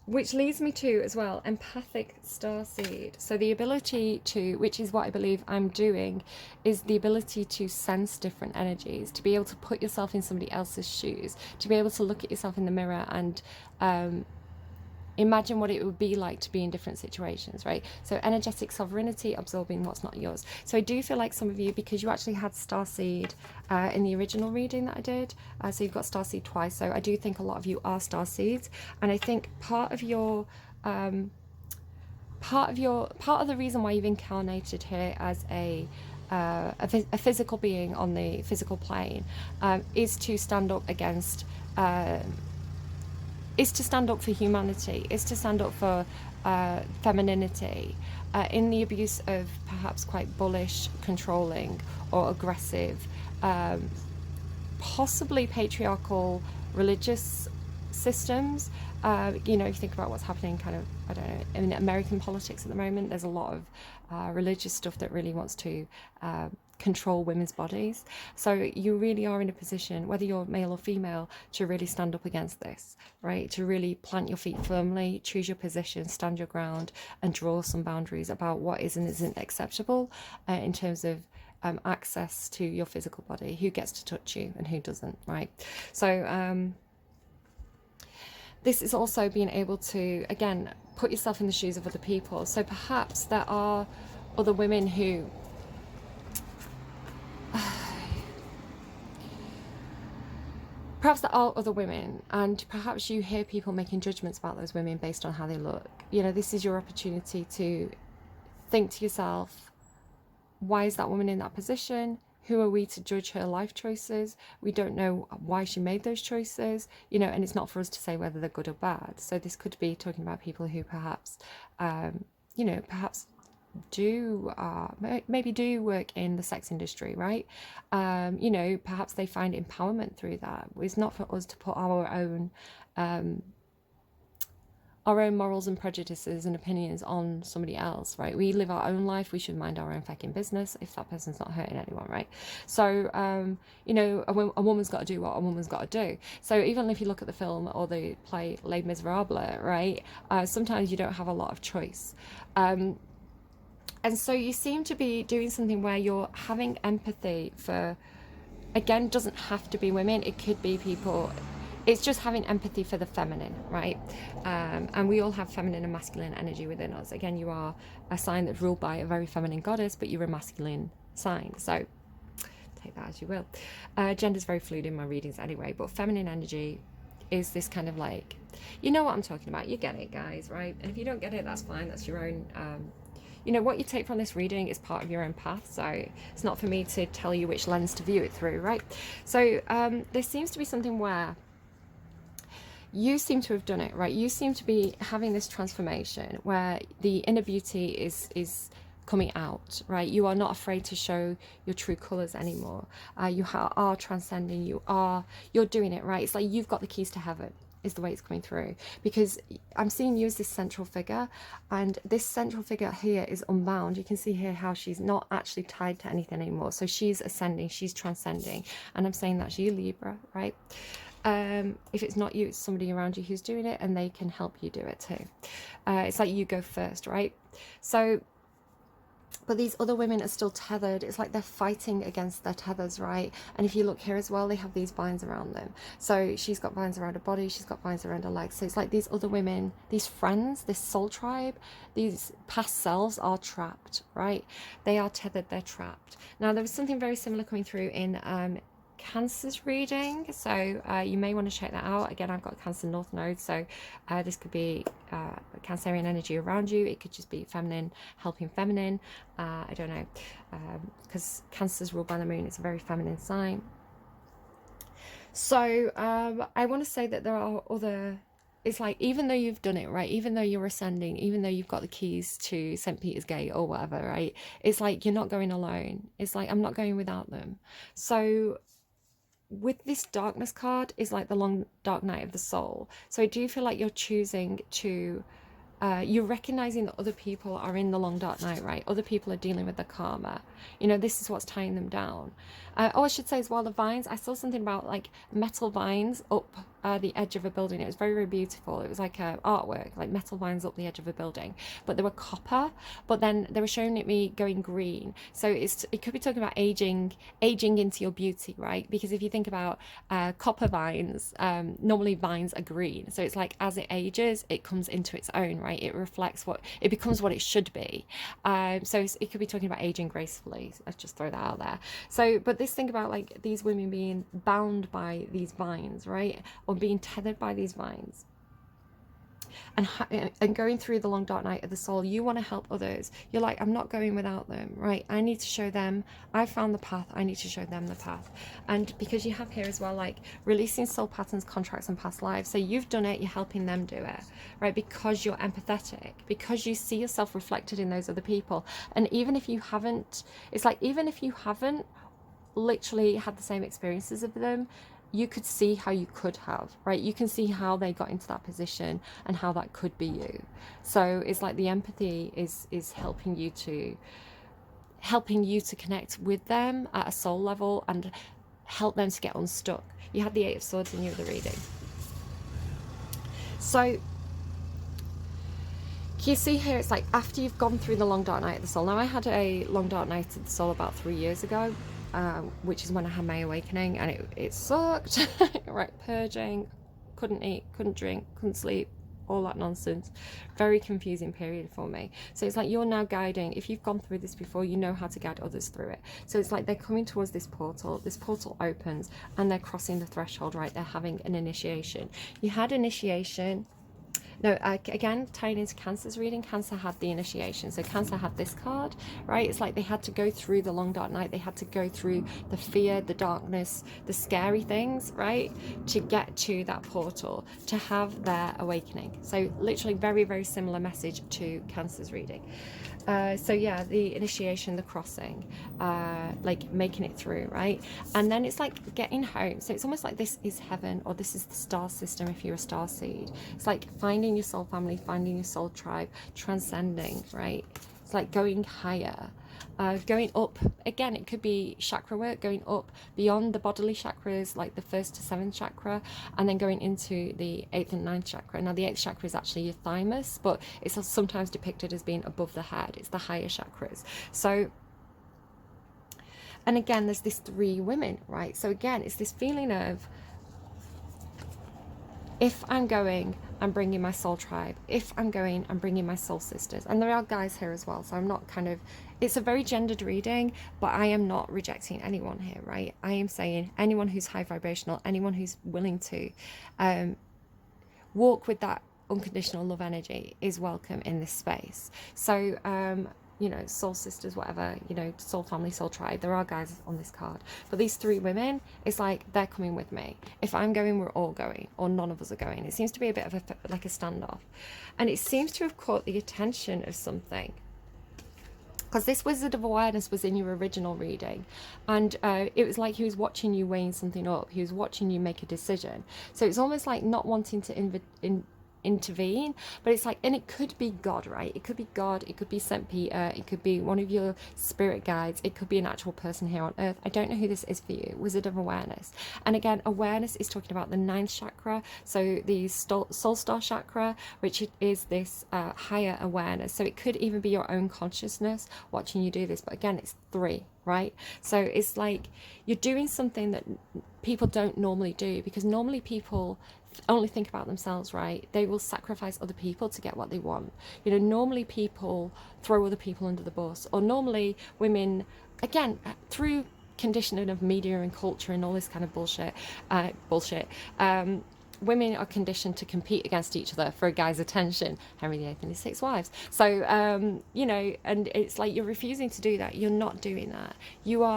A: Which leads me to, as well, empathic starseed. So the ability to, which is what I believe I'm doing, is the ability to sense different energies, to be able to put yourself in somebody else's shoes, to be able to look at yourself in the mirror and imagine what it would be like to be in different situations, right? So energetic sovereignty, absorbing what's not yours. So I do feel like some of you, because you actually had starseed in the original reading that I did, so you've got starseed twice, so I do think a lot of you are starseeds, and I think part of the reason why you've incarnated here as a physical being on the physical plane is to stand up against is to stand up for humanity, is to stand up for femininity in the abuse of perhaps quite bullish, controlling or aggressive, possibly patriarchal religious systems. You know, if you think about what's happening kind of, I don't know, in American politics at the moment, there's a lot of religious stuff that really wants to control women's bodies. So you really are in a position, whether you're male or female, to really stand up against this, right? To really plant your feet firmly, choose your position, stand your ground, and draw some boundaries about what is and isn't acceptable in terms of access to your physical body, who gets to touch you and who doesn't, right? So this is also being able to, again, put yourself in the shoes of other people. So perhaps there are other women who perhaps there are other women, and perhaps you hear people making judgments about those women based on how they look. You know, this is your opportunity to think to yourself, why is that woman in that position? Who are we to judge her life choices? We don't know why she made those choices, you know, and it's not for us to say whether they're good or bad. So this could be talking about people who perhaps, you know, perhaps maybe do work in the sex industry, right? You know, perhaps they find empowerment through that. It's not for us to put our own morals and prejudices and opinions on somebody else, right? We live our own life. We should mind our own fucking business if that person's not hurting anyone, right? So, you know, a woman's got to do what a woman's got to do. So even if you look at the film or the play Les Miserables, right, sometimes you don't have a lot of choice. And so you seem to be doing something where you're having empathy for, again, doesn't have to be women. It could be people. It's just having empathy for the feminine, right? And we all have feminine and masculine energy within us. Again, you are a sign that's ruled by a very feminine goddess, but you're a masculine sign. So take that as you will. Gender's very fluid in my readings anyway, but feminine energy is this kind of like, you know what I'm talking about. You get it, guys, right? And if you don't get it, that's fine. That's your own... you know, what you take from this reading is part of your own path, so it's not for me to tell you which lens to view it through, right? So there seems to be something where you seem to have done it, right? You seem to be having this transformation where the inner beauty is coming out, right? You are not afraid to show your true colors anymore. You are transcending, you're doing it, right? It's like you've got the keys to heaven, is the way it's coming through, because I'm seeing you as this central figure, and this central figure here is unbound. You can see here how she's not actually tied to anything anymore. So she's ascending, she's transcending, and I'm saying that's you, Libra, right? If it's not you, it's somebody around you who's doing it, and they can help you do it too. It's like you go first, right? So, but these other women are still tethered. It's like they're fighting against their tethers, right? And if you look here as well, they have these vines around them. So she's got vines around her body, she's got vines around her legs. So it's like these other women, these friends, this soul tribe, these past selves are trapped, right? They are tethered, they're trapped. Now, there was something very similar coming through in Cancer's reading, so you may want to check that out. Again, I've got Cancer North Node, so this could be Cancerian energy around you. It could just be feminine helping feminine. I don't know, because Cancer's ruled by the moon. It's a very feminine sign. So I want to say that there are other... It's like, even though you've done it, right, even though you're ascending, even though you've got the keys to St. Peter's Gate or whatever, right, it's like you're not going alone. It's like, I'm not going without them. So with this darkness card is like the long dark night of the soul. So I do feel like you're choosing to you're recognizing that other people are in the long dark night, right? Other people are dealing with the karma. You know, this is what's tying them down. Oh, I should say as well, the vines, I saw something about like metal vines up the edge of a building. It was very, very beautiful. It was like artwork, like metal vines up the edge of a building, but they were copper, but then they were showing it me going green. So it could be talking about aging into your beauty, right? Because if you think about copper vines, normally vines are green. So it's like as it ages, it comes into its own, right? It reflects it becomes what it should be. So it could be talking about aging gracefully. Let's just throw that out there. So, but this thing about like these women being bound by these vines, right? Or being tethered by these vines. And going through the long dark night of the soul, you want to help others. You're like, I'm not going without them, right? I need to show them I found the path. I need to show them the path. And because you have here as well, like releasing soul patterns, contracts, and past lives. So you've done it, you're helping them do it, right? Because you're empathetic, because you see yourself reflected in those other people. And even if you haven't, it's like, even if you haven't literally had the same experiences of them, you could see how you could have, right? You can see how they got into that position and how that could be you. So it's like the empathy is helping you to connect with them at a soul level and help them to get unstuck. You had the Eight of Swords in your other reading. So can you see here, it's like after you've gone through the long dark night of the soul. Now I had a long dark night of the soul about 3 years ago, which is when I had my awakening, and it sucked. Right, purging, couldn't eat, couldn't drink, couldn't sleep, all that nonsense. Very confusing period for me. So it's like you're now guiding. If you've gone through this before, you know how to guide others through it. So it's like they're coming towards this portal opens and they're crossing the threshold, right? They're having an initiation. You had initiation. No, again, tying into Cancer's reading, Cancer had the initiation. So Cancer had this card, right? It's like they had to go through the long dark night. They had to go through the fear, the darkness, the scary things, right? To get to that portal, to have their awakening. So literally very, very similar message to Cancer's reading. So yeah, the initiation, the crossing, like making it through, right? And then it's like getting home. So it's almost like this is heaven, or this is the star system if you're a star seed. It's like finding your soul family, finding your soul tribe, transcending, right? It's like going higher. Going up, again, it could be chakra work, going up beyond the bodily chakras, like the 1st to 7th chakra, and then going into the 8th and 9th chakra. Now the 8th chakra is actually your thymus, but it's sometimes depicted as being above the head. It's the higher chakras. So, and again, there's this 3 women, right? So again, it's this feeling of, if I'm going, I'm bringing my soul tribe. If I'm going, I'm bringing my soul sisters. And there are guys here as well, so I'm not kind of, it's a very gendered reading, but I am not rejecting anyone here, right? I am saying anyone who's high vibrational, anyone who's willing to walk with that unconditional love energy is welcome in this space. So you know, soul sisters, whatever, you know, soul family, soul tribe. There are guys on this card, but these 3 women, it's like they're coming with me. If I'm going, we're all going, or none of us are going. It seems to be a bit of like a standoff, and it seems to have caught the attention of something, because this Wizard of Awareness was in your original reading, and it was like he was watching you weighing something up. He was watching you make a decision. So it's almost like not wanting to intervene, but it's like, and it could be God, right? It could be God, it could be St. Peter, it could be one of your spirit guides, it could be an actual person here on earth. I don't know who this is for you. Wizard of Awareness. And again, awareness is talking about the 9th chakra, so the soul star chakra, which is this higher awareness. So it could even be your own consciousness watching you do this, but again, it's 3, right? So it's like you're doing something that people don't normally do, because normally people only think about themselves, right? They will sacrifice other people to get what they want. You know, normally people throw other people under the bus, or normally women, again, through conditioning of media and culture and all this kind of bullshit, women are conditioned to compete against each other for a guy's attention. Henry VIII and his 6 wives. So, you know, and it's like you're refusing to do that. You're not doing that. You've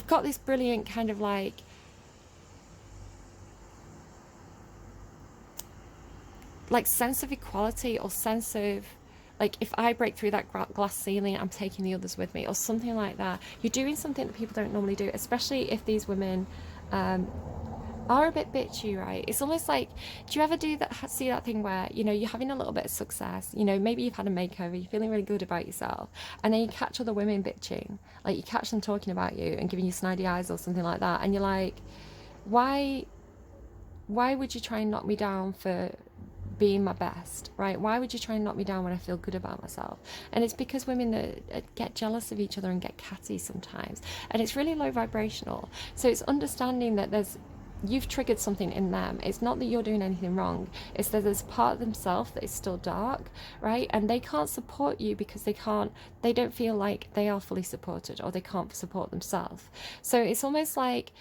A: got this brilliant kind of like, sense of equality, or sense of like, if I break through that glass ceiling, I'm taking the others with me, or something like that. You're doing something that people don't normally do, especially if these women are a bit bitchy, right? It's almost like, do you ever see that thing where, you know, you're having a little bit of success, you know, maybe you've had a makeover, you're feeling really good about yourself, and then you catch other women bitching, like you catch them talking about you and giving you snidey eyes or something like that, and you're like, why would you try and knock me down for being my best, right? Why would you try and knock me down when I feel good about myself? And it's because women get jealous of each other and get catty sometimes, and it's really low vibrational. So it's understanding that you've triggered something in them. It's not that you're doing anything wrong, it's that there's part of themselves that is still dark, right? And they can't support you because they don't feel like they are fully supported, or they can't support themselves. So it's almost like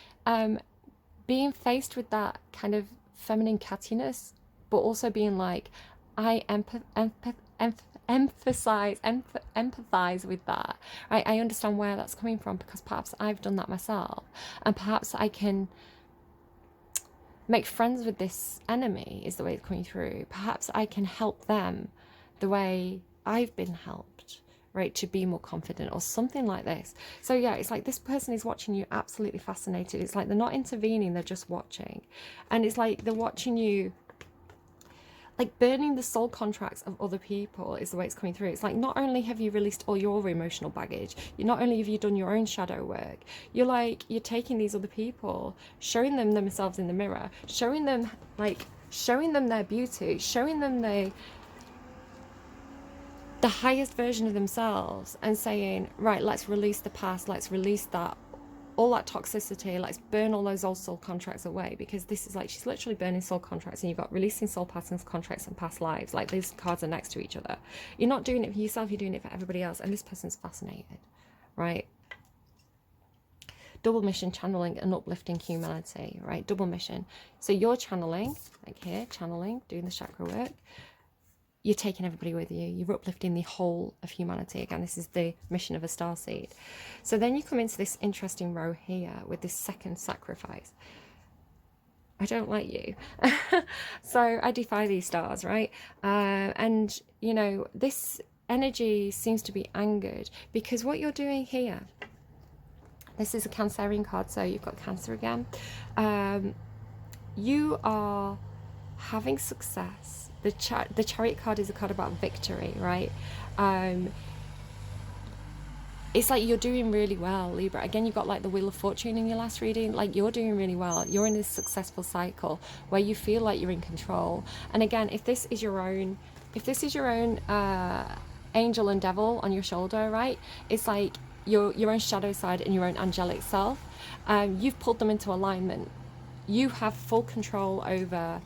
A: being faced with that kind of feminine cattiness, but also being like, I empathize with that, right? I understand where that's coming from, because perhaps I've done that myself, and perhaps I can make friends with this enemy, is the way it's coming through. Perhaps I can help them the way I've been helped, right, to be more confident, or something like this. So yeah, it's like this person is watching you absolutely fascinated. It's like they're not intervening, they're just watching. And it's like they're watching you like burning the soul contracts of other people, is the way it's coming through. It's like, not only have you released all your emotional baggage, not only have you done your own shadow work, you're taking these other people, showing them themselves in the mirror, showing them their beauty, showing them the highest version of themselves, and saying, right, let's release the past, let's release all that toxicity, let's burn all those old soul contracts away. Because this is like, she's literally burning soul contracts, and you've got releasing soul patterns, contracts, and past lives. Like, these cards are next to each other. You're not doing it for yourself, you're doing it for everybody else. And this person's fascinated, right? Double mission, channeling and uplifting humanity, right? Double mission. So you're channeling, like here, channeling, doing the chakra work. You're taking everybody with you. You're uplifting the whole of humanity. Again, this is the mission of a starseed. So then you come into this interesting row here with this second sacrifice. I don't like you. So I defy these stars, right? And, you know, this energy seems to be angered, because what you're doing here, this is a Cancerian card, so you've got Cancer again. You are having success. The Chariot card is a card about victory, right? It's like you're doing really well, Libra. Again, you've got like the Wheel of Fortune in your last reading. Like, you're doing really well. You're in this successful cycle where you feel like you're in control. And again, if this is your own angel and devil on your shoulder, right? It's like your own shadow side and your own angelic self. You've pulled them into alignment. You have full control over.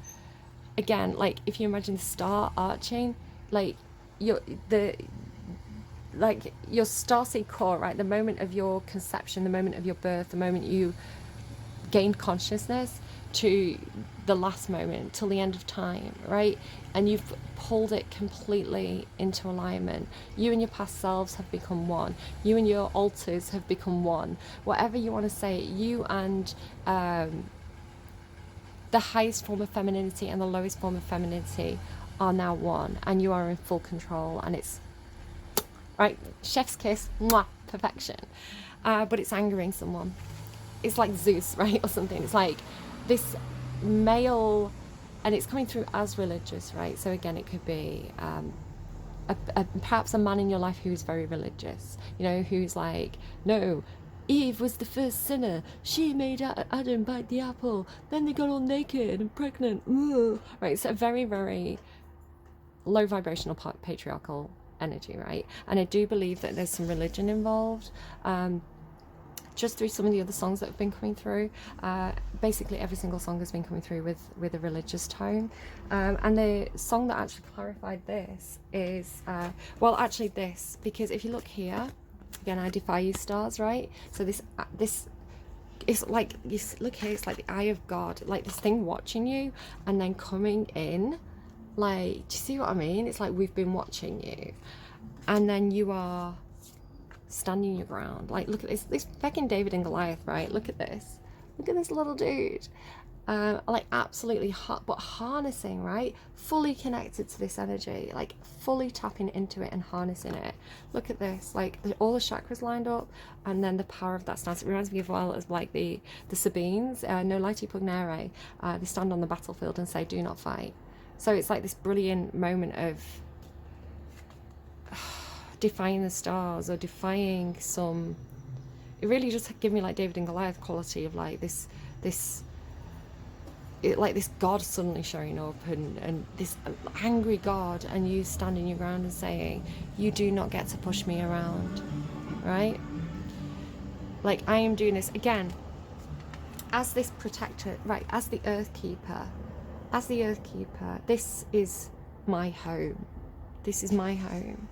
A: Again, like, if you imagine the star arching, like your starseed core, right? The moment of your conception, the moment of your birth, the moment you gained consciousness, to the last moment, till the end of time, right? And you've pulled it completely into alignment. You and your past selves have become one. You and your alters have become one. Whatever you want to say, you and the highest form of femininity and the lowest form of femininity are now one, and you are in full control. And it's right, chef's kiss, mwah, perfection. But it's angering someone. It's like Zeus, right, or something. It's like this male, and it's coming through as religious, right? So again, it could be perhaps a man in your life who's very religious, you know, who's like, no, Eve was the first sinner. She made Adam bite the apple. Then they got all naked and pregnant. Ugh. Right, it's a very, very low vibrational patriarchal energy, right? And I do believe that there's some religion involved. Just through some of the other songs that have been coming through, basically every single song has been coming through with a religious tone. And the song that actually clarified this is, well, actually this, because if you look here, again, I defy you stars, right? So this it's like, you look here, it's like the eye of God, like this thing watching you and then coming in. Like, do you see what I mean? It's like, we've been watching you, and then you are standing your ground. Like, look at this fucking David and Goliath, right? Look at this little dude. like absolutely hot, but harnessing, right? Fully connected to this energy, like fully tapping into it and harnessing it. Look at this, like all the chakras lined up, and then the power of that stance. It reminds me of, well, as like the Sabines, no lighti pugnere, they stand on the battlefield and say, do not fight. So it's like this brilliant moment of defying the stars, or defying some, it really just gave me like David and Goliath quality of like this like this God suddenly showing up, and this angry God, and you standing your ground and saying, you do not get to push me around, right? Like, I am doing this again as this protector, right? As the Earthkeeper, this is my home. This is my home.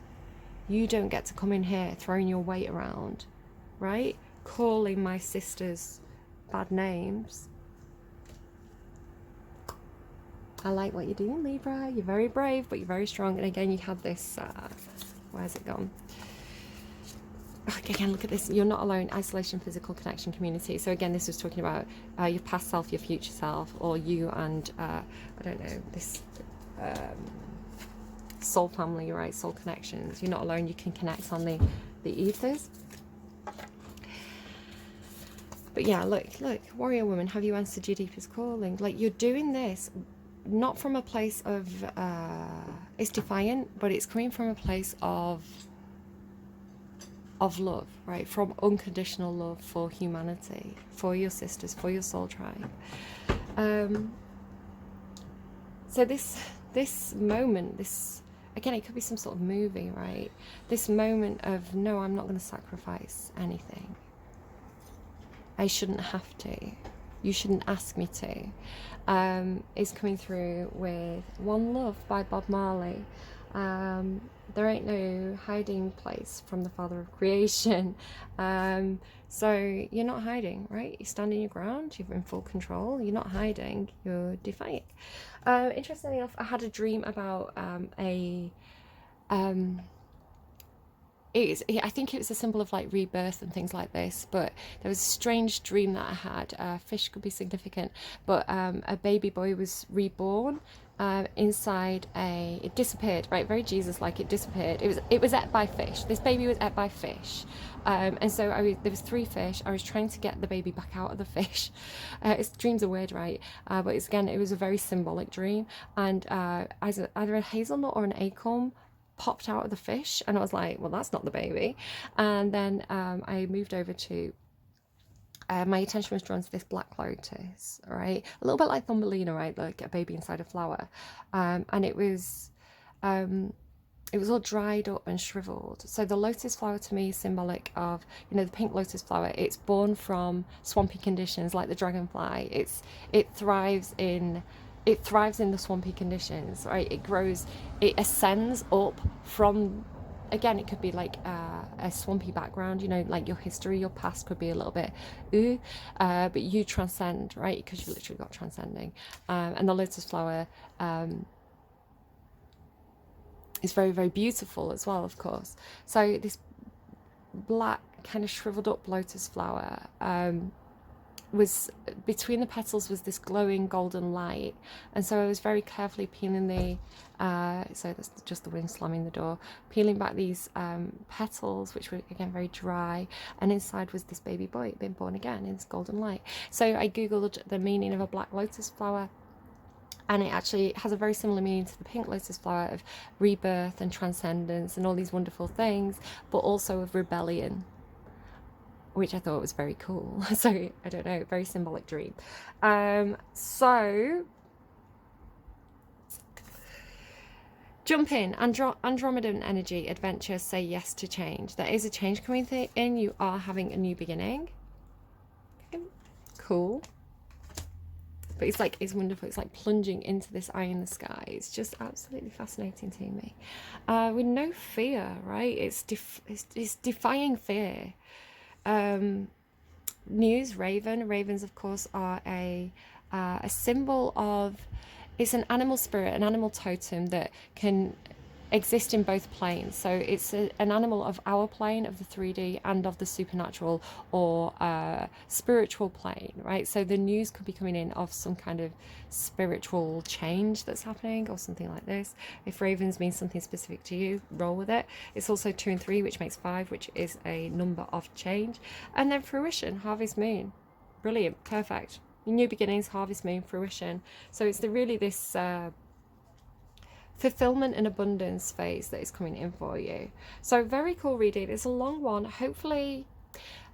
A: You don't get to come in here throwing your weight around, right? Calling my sisters bad names. I like what you're doing, Libra. You're very brave, but you're very strong. And again, you have this, where's it gone? Again, look at this. You're not alone. Isolation, physical connection, community. So again, this was talking about your past self, your future self, or you and, I don't know, this soul family, right? Soul connections. You're not alone. You can connect on the ethers. But yeah, look, warrior woman, have you answered your deepest calling? Like, you're doing this not from a place of it's defiant, but it's coming from a place of love, right? From unconditional love for humanity, for your sisters, for your soul tribe. So this moment, this, again, it could be some sort of movie, right? This moment of, no, I'm not going to sacrifice anything. I shouldn't have to. You shouldn't ask me to. Is coming through with One Love by Bob Marley. There ain't no hiding place from the Father of creation. So you're not hiding, right? You're standing your ground. You're in full control. You're not hiding. You're defying. Interestingly enough, I had a dream about I think it was a symbol of like rebirth and things like this, but there was a strange dream that I had. Fish could be significant, but a baby boy was reborn inside it disappeared, right? Very Jesus-like. It disappeared. It was ate by fish. This baby was ate by fish, and so there was 3 fish. I was trying to get the baby back out of the fish. Dreams are weird, right? But it was a very symbolic dream, and either a hazelnut or an acorn popped out of the fish, and I was like, well, that's not the baby. And then I moved over to my attention was drawn to this black lotus, right? A little bit like Thumbelina, right? Like a baby inside a flower. And it was all dried up and shriveled. So the lotus flower to me is symbolic of, the pink lotus flower. It's born from swampy conditions, like the dragonfly. It thrives in the swampy conditions, right? It grows, it ascends up from, again, it could be like a swampy background, like your history, your past could be a little bit but you transcend, right? Because you literally got transcending. And the lotus flower is very, very beautiful as well, of course. So this black kind of shriveled up lotus flower was between the petals was this glowing golden light, and so I was very carefully peeling the so that's just the wind slamming the door, peeling back these petals, which were again very dry, and inside was this baby boy being born again in this golden light. So I googled the meaning of a black lotus flower, and it actually has a very similar meaning to the pink lotus flower of rebirth and transcendence and all these wonderful things, but also of rebellion, which I thought was very cool. So I don't know, very symbolic dream. So jump in. Andromedan energy, adventure, say yes to change. There is a change coming in. You are having a new beginning. Cool. But it's wonderful. It's like plunging into this eye in the sky. It's just absolutely fascinating to me. With no fear, right? It's defying fear. News, raven. Ravens, of course, are a symbol of, it's an animal spirit, an animal totem that can exist in both planes. So it's an animal of our plane, of the 3D, and of the supernatural or spiritual plane, right? So the news could be coming in of some kind of spiritual change that's happening or something like this. If ravens means something specific to you, roll with it. It's also 2 and 3, which makes 5, which is a number of change. And then fruition, harvest moon. Brilliant, perfect. New beginnings, harvest moon, fruition. So it's really this fulfillment and abundance phase that is coming in for you. So very cool reading. It's a long one. Hopefully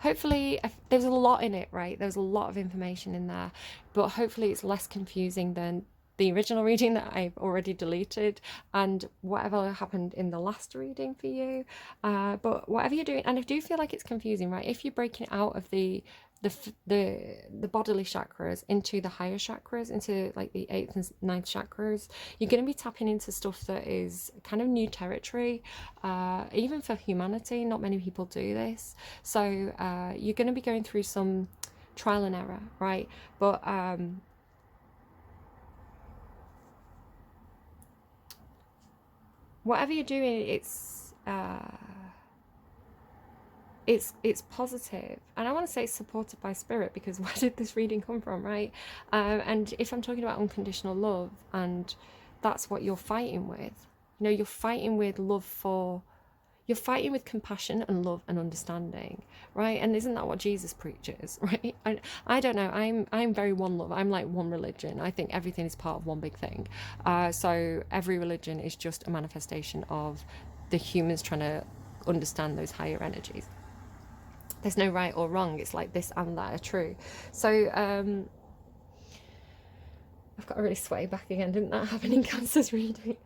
A: there's a lot in it, right? There's a lot of information in there, but hopefully it's less confusing than the original reading that I've already deleted and whatever happened in the last reading for you. But whatever you're doing, and I do feel like it's confusing, right? If you're breaking out of the bodily chakras into the higher chakras, into like the 8th and 9th chakras, you're going to be tapping into stuff that is kind of new territory, even for humanity. Not many people do this, so you're going to be going through some trial and error, right? But whatever you're doing, it's positive, and I want to say it's supported by spirit, because where did this reading come from, right? And if I'm talking about unconditional love, and that's what you're fighting with, you know, you're fighting with you're fighting with compassion and love and understanding, right? And isn't that what Jesus preaches, right? I don't know, I'm very one love. I'm like one religion. I think everything is part of one big thing. So every religion is just a manifestation of the humans trying to understand those higher energies. There's no right or wrong. It's like this and that are true. So I've got a really sweaty back again. Didn't that happen in Cancer's reading?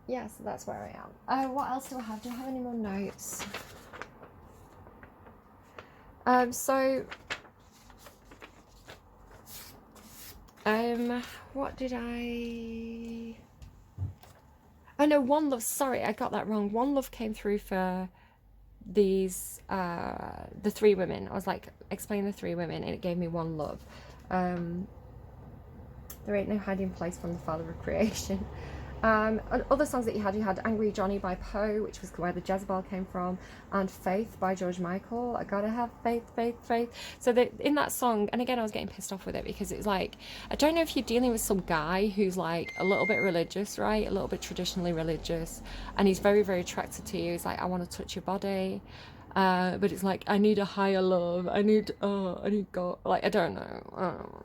A: Yeah, so that's where I am. What else do I have? Do I have any more notes? What did I... Oh no, One Love. Sorry, I got that wrong. One Love came through for these, the 3 women. I was like, explain the 3 women, and it gave me One Love. There ain't no hiding place from the Father of creation. Other songs that you had Angry Johnny by Poe, which was where the Jezebel came from, and Faith by George Michael. I gotta have faith, faith, faith. So in that song, and again I was getting pissed off with it, because it's like, I don't know if you're dealing with some guy who's like a little bit religious, right? A little bit traditionally religious, and he's very, very attracted to you. He's like, I want to touch your body. But it's like, I need a higher love. I need God. Like, I don't know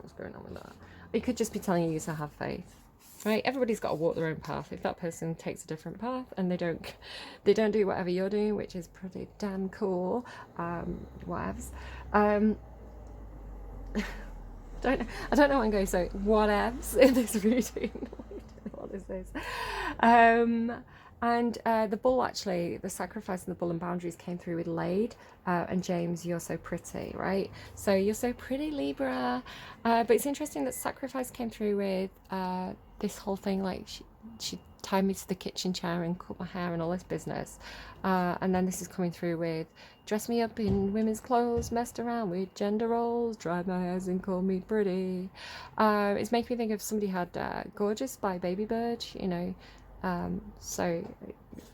A: what's going on with that. It could just be telling you to have faith. Right, everybody's got to walk their own path. If that person takes a different path and they don't do whatever you're doing, which is pretty damn cool, whatevs. I don't know what I'm going to say. Whatevs in this reading. What is this? And the bull, actually, the sacrifice and the bull and boundaries came through with Laid. And James, you're so pretty, right? So you're so pretty, Libra. But it's interesting that sacrifice came through with this whole thing, like she tied me to the kitchen chair and cut my hair and all this business. And then this is coming through with dress me up in women's clothes, messed around with gender roles, dried my hairs and called me pretty. It's making me think of somebody had Gorgeous by Baby Bird, you know. So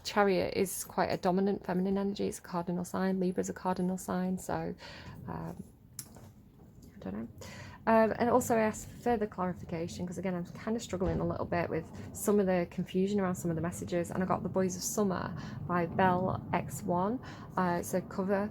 A: Chariot is quite a dominant feminine energy. It's a cardinal sign. Libra's a cardinal sign. So I don't know. And also I asked for further clarification, because again I'm kind of struggling a little bit with some of the confusion around some of the messages, and I got The Boys of Summer by Belle X1. It's a cover.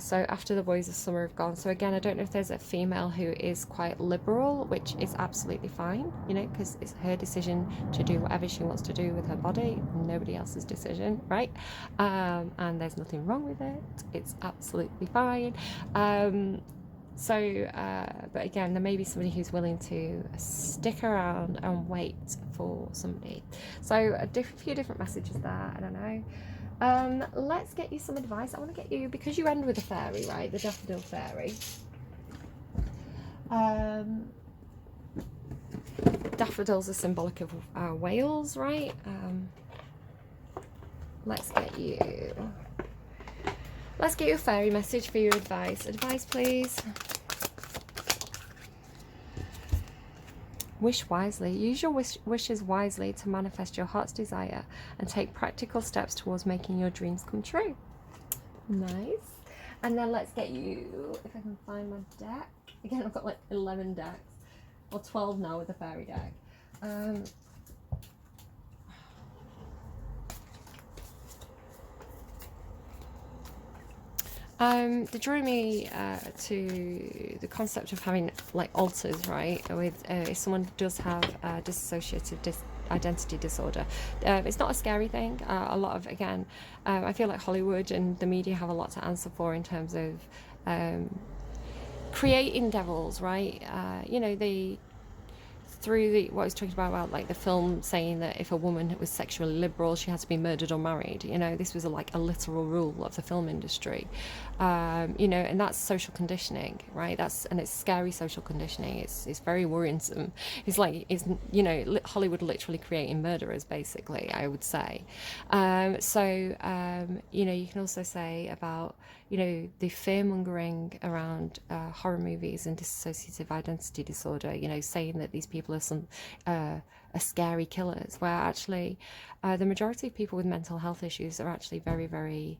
A: So after The Boys of Summer have gone, so again I don't know if there's a female who is quite liberal, which is absolutely fine, you know, because it's her decision to do whatever she wants to do with her body, nobody else's decision, right? And there's nothing wrong with it. It's absolutely fine. But again, there may be somebody who's willing to stick around and wait for somebody. So a few different messages there, I don't know. Let's get you some advice. I want to get you, because you end with a fairy, right? The daffodil fairy. Daffodils are symbolic of Wales, right? Let's get you a fairy message for your advice. Advice, please. Wish wisely. Use your wishes wisely to manifest your heart's desire and take practical steps towards making your dreams come true. Nice. And then let's get you, if I can find my deck. Again, I've got like 11 decks, or 12 now with the fairy deck. They drew me to the concept of having like alters, right? With if someone does have dissociative identity disorder, it's not a scary thing. A lot of, again, I feel like Hollywood and the media have a lot to answer for in terms of creating devils, right? You know, they, through the, what I was talking about like the film saying that if a woman was sexually liberal, she had to be murdered or married. You know, this was like a literal rule of the film industry. You know, and that's social conditioning, right? And it's scary social conditioning. It's very worrisome. It's like, it's, you know, Hollywood literally creating murderers, basically, I would say. You know, you can also say about, you know, the fear-mongering around horror movies and dissociative identity disorder, you know, saying that these people are some are scary killers, where actually the majority of people with mental health issues are actually very, very,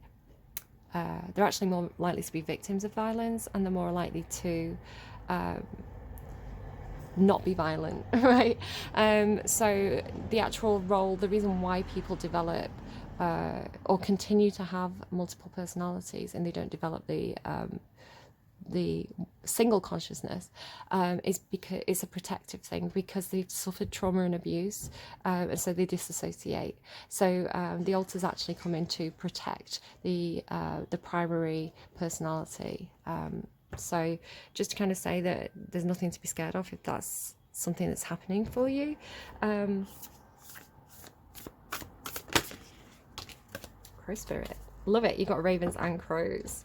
A: they're actually more likely to be victims of violence, and they're more likely to not be violent, right? So the actual role, the reason why people develop or continue to have multiple personalities and they don't develop the single consciousness is because it's a protective thing, because they've suffered trauma and abuse, and so they disassociate. So the alters actually come in to protect the primary personality. So just to kind of say that there's nothing to be scared of if that's something that's happening for you. Crow spirit, love it. You got ravens and crows.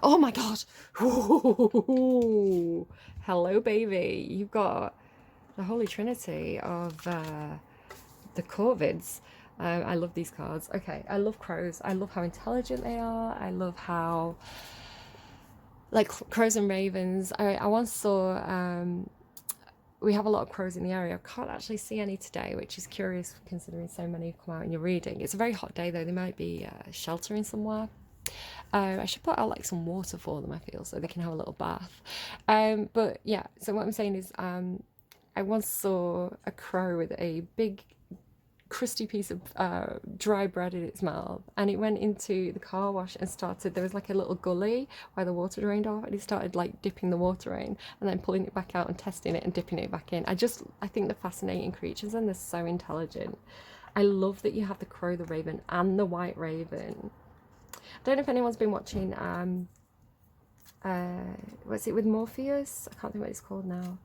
A: Oh my god. Ooh. Hello baby, you've got the holy trinity of the corvids. I love these cards. Okay, I love crows. I love how intelligent they are. I love how, like, crows and ravens. I once saw we have a lot of crows in the area. I can't actually see any today, which is curious considering so many have come out in your reading. It's a very hot day though. They might be sheltering somewhere. I should put out like some water for them, I feel, so they can have a little bath. But yeah, so what I'm saying is I once saw a crow with a big crusty piece of dry bread in its mouth, and it went into the car wash and started, there was like a little gully where the water drained off, and it started like dipping the water in and then pulling it back out and testing it and dipping it back in. I think they're fascinating creatures and they're so intelligent. I love that you have the crow, the raven, and the white raven. I don't know if anyone's been watching what's it with Morpheus? I can't think what it's called now.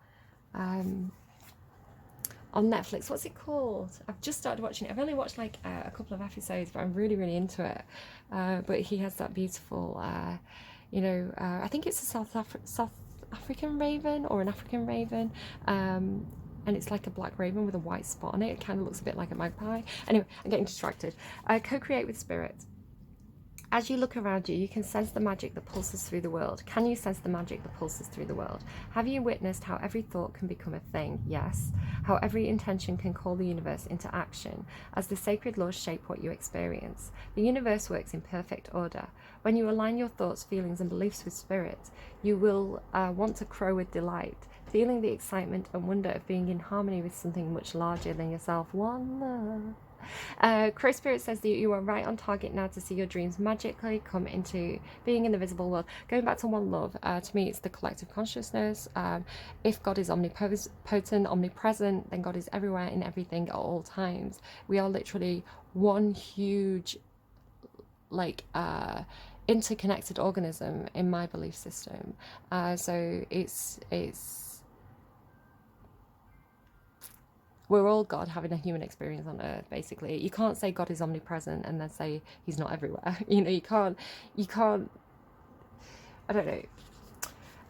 A: On Netflix, what's it called? I've just started watching it. I've only watched like a couple of episodes, but I'm really, really into it. But he has that beautiful, you know, I think it's a South African raven or an African raven. And it's like a black raven with a white spot on it. It kind of looks a bit like a magpie. Anyway, I'm getting distracted. Co-create with spirit. As you look around you, you can sense the magic that pulses through the world. Can you sense the magic that pulses through the world? Have you witnessed how every thought can become a thing? Yes. How every intention can call the universe into action, as the sacred laws shape what you experience. The universe works in perfect order. When you align your thoughts, feelings, and beliefs with spirit, you will want to crow with delight, feeling the excitement and wonder of being in harmony with something much larger than yourself. One love. Crow Spirit says that you are right on target now to see your dreams magically come into being in the visible world. Going back to one love, to me it's the collective consciousness. If God is omnipotent, omnipresent, then God is everywhere in everything at all times. We are literally one huge, like, interconnected organism in my belief system. So it's we're all God having a human experience on earth, basically. You can't say God is omnipresent and then say he's not everywhere. You know, you can't, I don't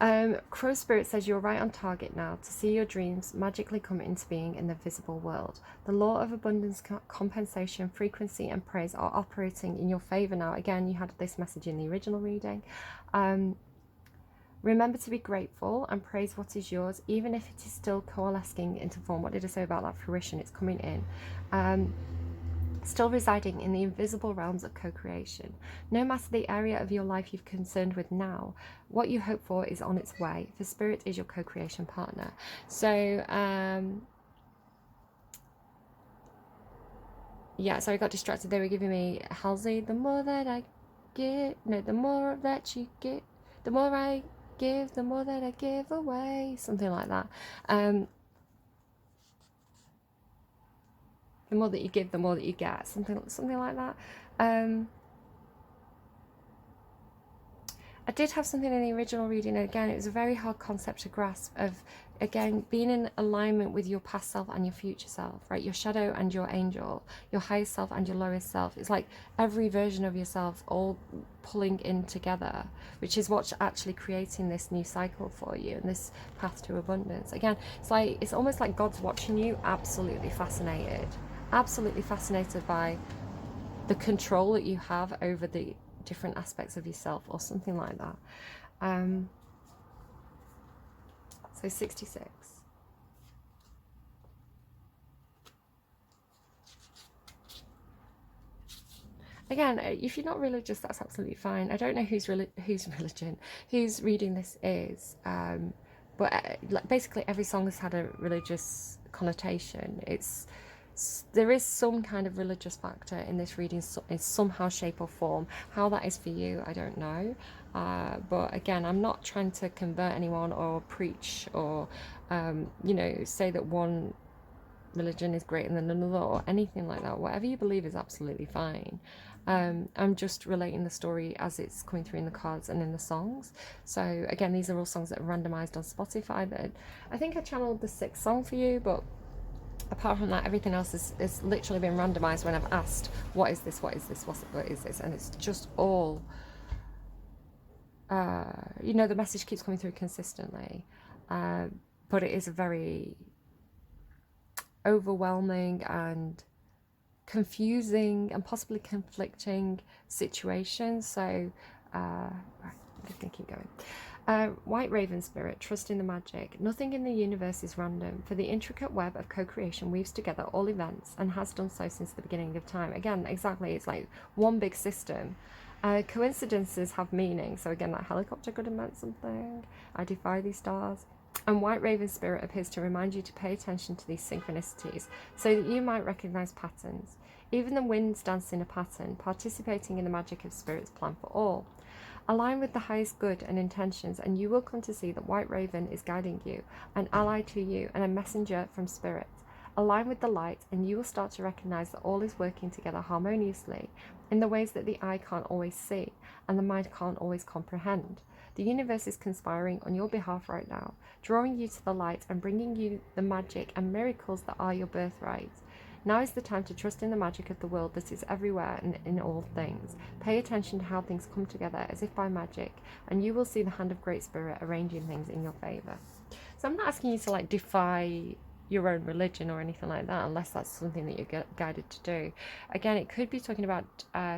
A: know. Crow Spirit says you're right on target now to see your dreams magically come into being in the visible world. The law of abundance, compensation, frequency, and praise are operating in your favor now. Again, you had this message in the original reading. Remember to be grateful and praise what is yours, even if it is still coalescing into form. What did I say about that fruition? It's coming in. Still residing in the invisible realms of co-creation. No matter the area of your life you're concerned with now, what you hope for is on its way, for Spirit is your co-creation partner. So, yeah, so I got distracted. They were giving me Halsey, the more that I give, no, the more that you get, the more I give, the more that I give away, something like that. The more that you give, the more that you get, something like that. I did have something in the original reading, and again, it was a very hard concept to grasp of, again, being in alignment with your past self and your future self, right? Your shadow and your angel, your highest self and your lowest self. It's like every version of yourself all pulling in together, which is what's actually creating this new cycle for you and this path to abundance. Again, it's almost like God's watching you, absolutely fascinated by the control that you have over the different aspects of yourself, or something like that. So 66. Again, if you're not religious, that's absolutely fine. I don't know whose reading this is, but basically every song has had a religious connotation. There is some kind of religious factor in this reading in somehow, shape or form. How that is for you, I don't know. But again, I'm not trying to convert anyone or preach or, say that one religion is greater than another or anything like that. Whatever you believe is absolutely fine. I'm just relating the story as it's coming through in the cards and in the songs. So again, these are all songs that are randomized on Spotify. That I think I channeled the 6th song for you, but apart from that, everything else is literally been randomized when I've asked, what is this, what is this, what is this? And it's just all, the message keeps coming through consistently, but it is a very overwhelming and confusing and possibly conflicting situation. So, I'm just going to keep going. White Raven Spirit, trust in the magic. Nothing in the universe is random, for the intricate web of co-creation weaves together all events and has done so since the beginning of time. Again, exactly, it's like one big system. Coincidences have meaning. So again, that helicopter could have meant something. I defy these stars. And White Raven Spirit appears to remind you to pay attention to these synchronicities so that you might recognize patterns. Even the winds dance in a pattern, participating in the magic of Spirit's plan for all. Align with the highest good and intentions, and you will come to see that White Raven is guiding you, an ally to you, and a messenger from Spirit. Align with the light, and you will start to recognize that all is working together harmoniously in the ways that the eye can't always see and the mind can't always comprehend. The universe is conspiring on your behalf right now, drawing you to the light and bringing you the magic and miracles that are your birthright. Now is the time to trust in the magic of the world that is everywhere and in all things. Pay attention to how things come together as if by magic, and you will see the hand of Great Spirit arranging things in your favour. So I'm not asking you to defy your own religion or anything like that, unless that's something that you're guided to do. Again, it could be talking about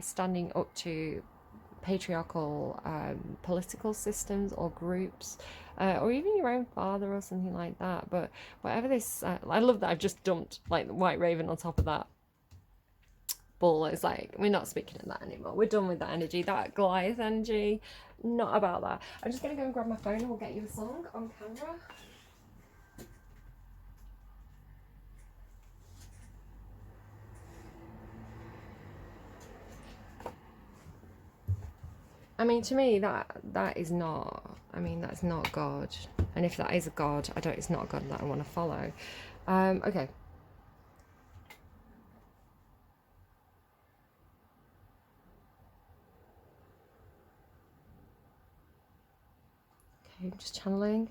A: standing up to patriarchal political systems or groups, or even your own father or something like that. But whatever this, I love that I've just dumped the White Raven on top of that ball. It's we're not speaking of that anymore. We're done with that energy, that Goliath energy. Not about that. I'm just gonna go and grab my phone and we'll get you a song on camera. I mean, to me, that is not. I mean, that's not God. And if that is a God, it's not a God that I want to follow. Okay. Okay, I'm just channeling.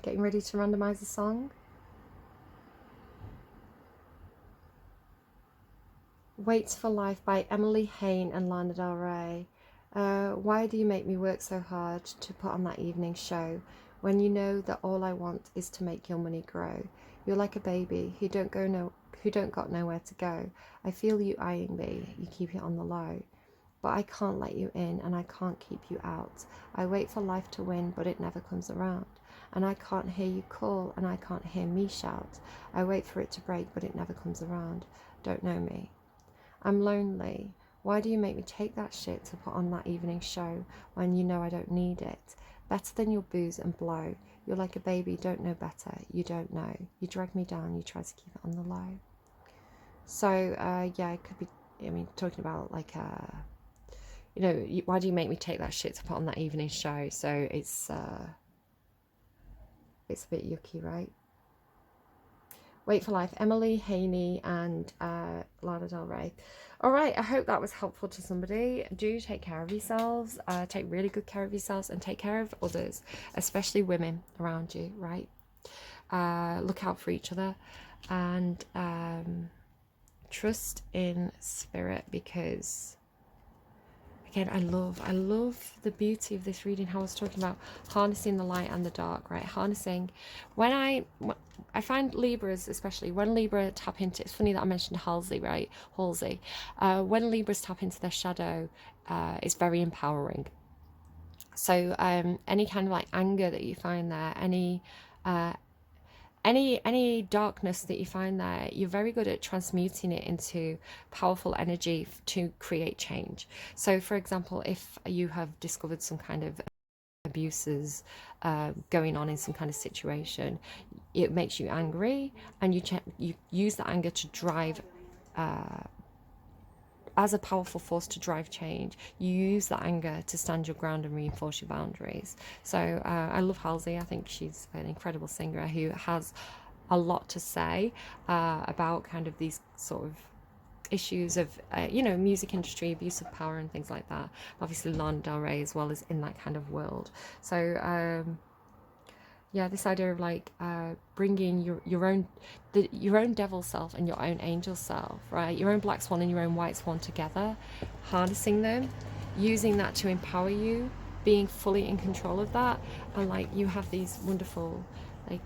A: Getting ready to randomize the song. Waits for Life by Emily Hain and Lana Del Rey. Why do you make me work so hard to put on that evening show when you know that all I want is to make your money grow? You're like a baby who don't got nowhere to go. I feel you eyeing me, you keep it on the low. but I can't let you in and I can't keep you out. I wait for life to win, but it never comes around. And I can't hear you call and I can't hear me shout. I wait for it to break, but it never comes around. Don't know me. I'm lonely. Why do you make me take that shit to put on that evening show when you know I don't need it? Better than your booze and blow. You're like a baby, don't know better. You don't know. You drag me down, you try to keep it on the low. So, yeah, it could be, I mean, talking about like, you know, why do you make me take that shit to put on that evening show? So it's a bit yucky, right? Wait for Life, Emily, Haney, and Lana Del Rey. All right, I hope that was helpful to somebody. Do take care of yourselves. Take really good care of yourselves and take care of others, especially women around you, right? Look out for each other and trust in spirit, because again, I love the beauty of this reading, how I was talking about harnessing the light and the dark, right? Harnessing. When I find Libras, especially when Libra tap into, it's funny that I mentioned Halsey, right? Halsey. When Libras tap into their shadow, it's very empowering. So any kind of like anger that you find there, any darkness that you find there, you're very good at transmuting it into powerful energy to create change. So for example, if you have discovered some kind of abuses going on in some kind of situation, it makes you angry, and you use that anger to drive as a powerful force to drive change. You use that anger to stand your ground and reinforce your boundaries. So I love Halsey. I think she's an incredible singer who has a lot to say about kind of these sort of issues of you know, music industry, abuse of power and things like that. Obviously Lana Del Rey as well, is in that kind of world. So yeah, this idea of like bringing your own devil self and your own angel self, right? Your own black swan and your own white swan together, harnessing them, using that to empower you, being fully in control of that, and like you have these wonderful like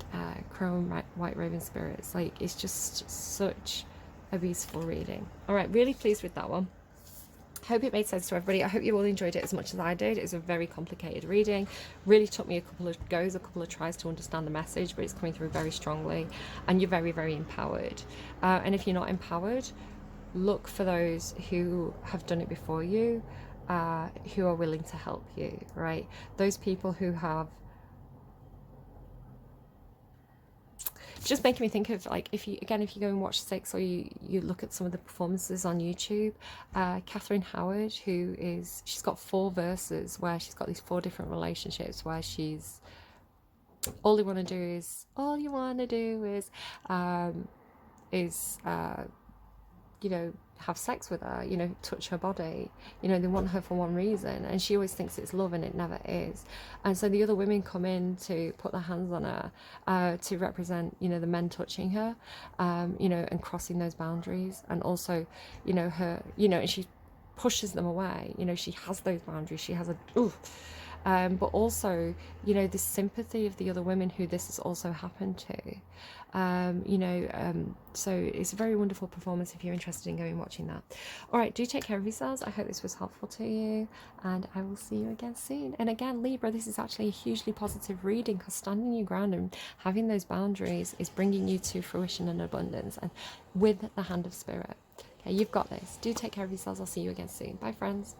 A: crow and white raven spirits. Like it's just such a beautiful reading. All right, really pleased with that one. Hope it made sense to everybody. I hope you all enjoyed it as much as I did. It was a very complicated reading. Really took me a couple of goes, a couple of tries to understand the message, but it's coming through very strongly, and you're very, very empowered. And if you're not empowered, look for those who have done it before you, who are willing to help you, right? Those people who have just making me think of, like, if you go and watch Six, or you look at some of the performances on YouTube, Catherine Howard, she's got 4 verses where she's got these 4 different relationships where she's all you want to do is you know, have sex with her, you know, touch her body, you know, they want her for one reason, and she always thinks it's love, and it never is. And so the other women come in to put their hands on her to represent, you know, the men touching her, you know, and crossing those boundaries, and also, you know, her, you know, and she pushes them away, you know, she has those boundaries, she has but also, you know, the sympathy of the other women who this has also happened to. You know, so it's a very wonderful performance if you're interested in going and watching that. All right, do take care of yourselves. I hope this was helpful to you, and I will see you again soon. And again, Libra, this is actually a hugely positive reading, because standing your ground and having those boundaries is bringing you to fruition and abundance, and with the hand of spirit. Okay, you've got this. Do take care of yourselves. I'll see you again soon. Bye, friends.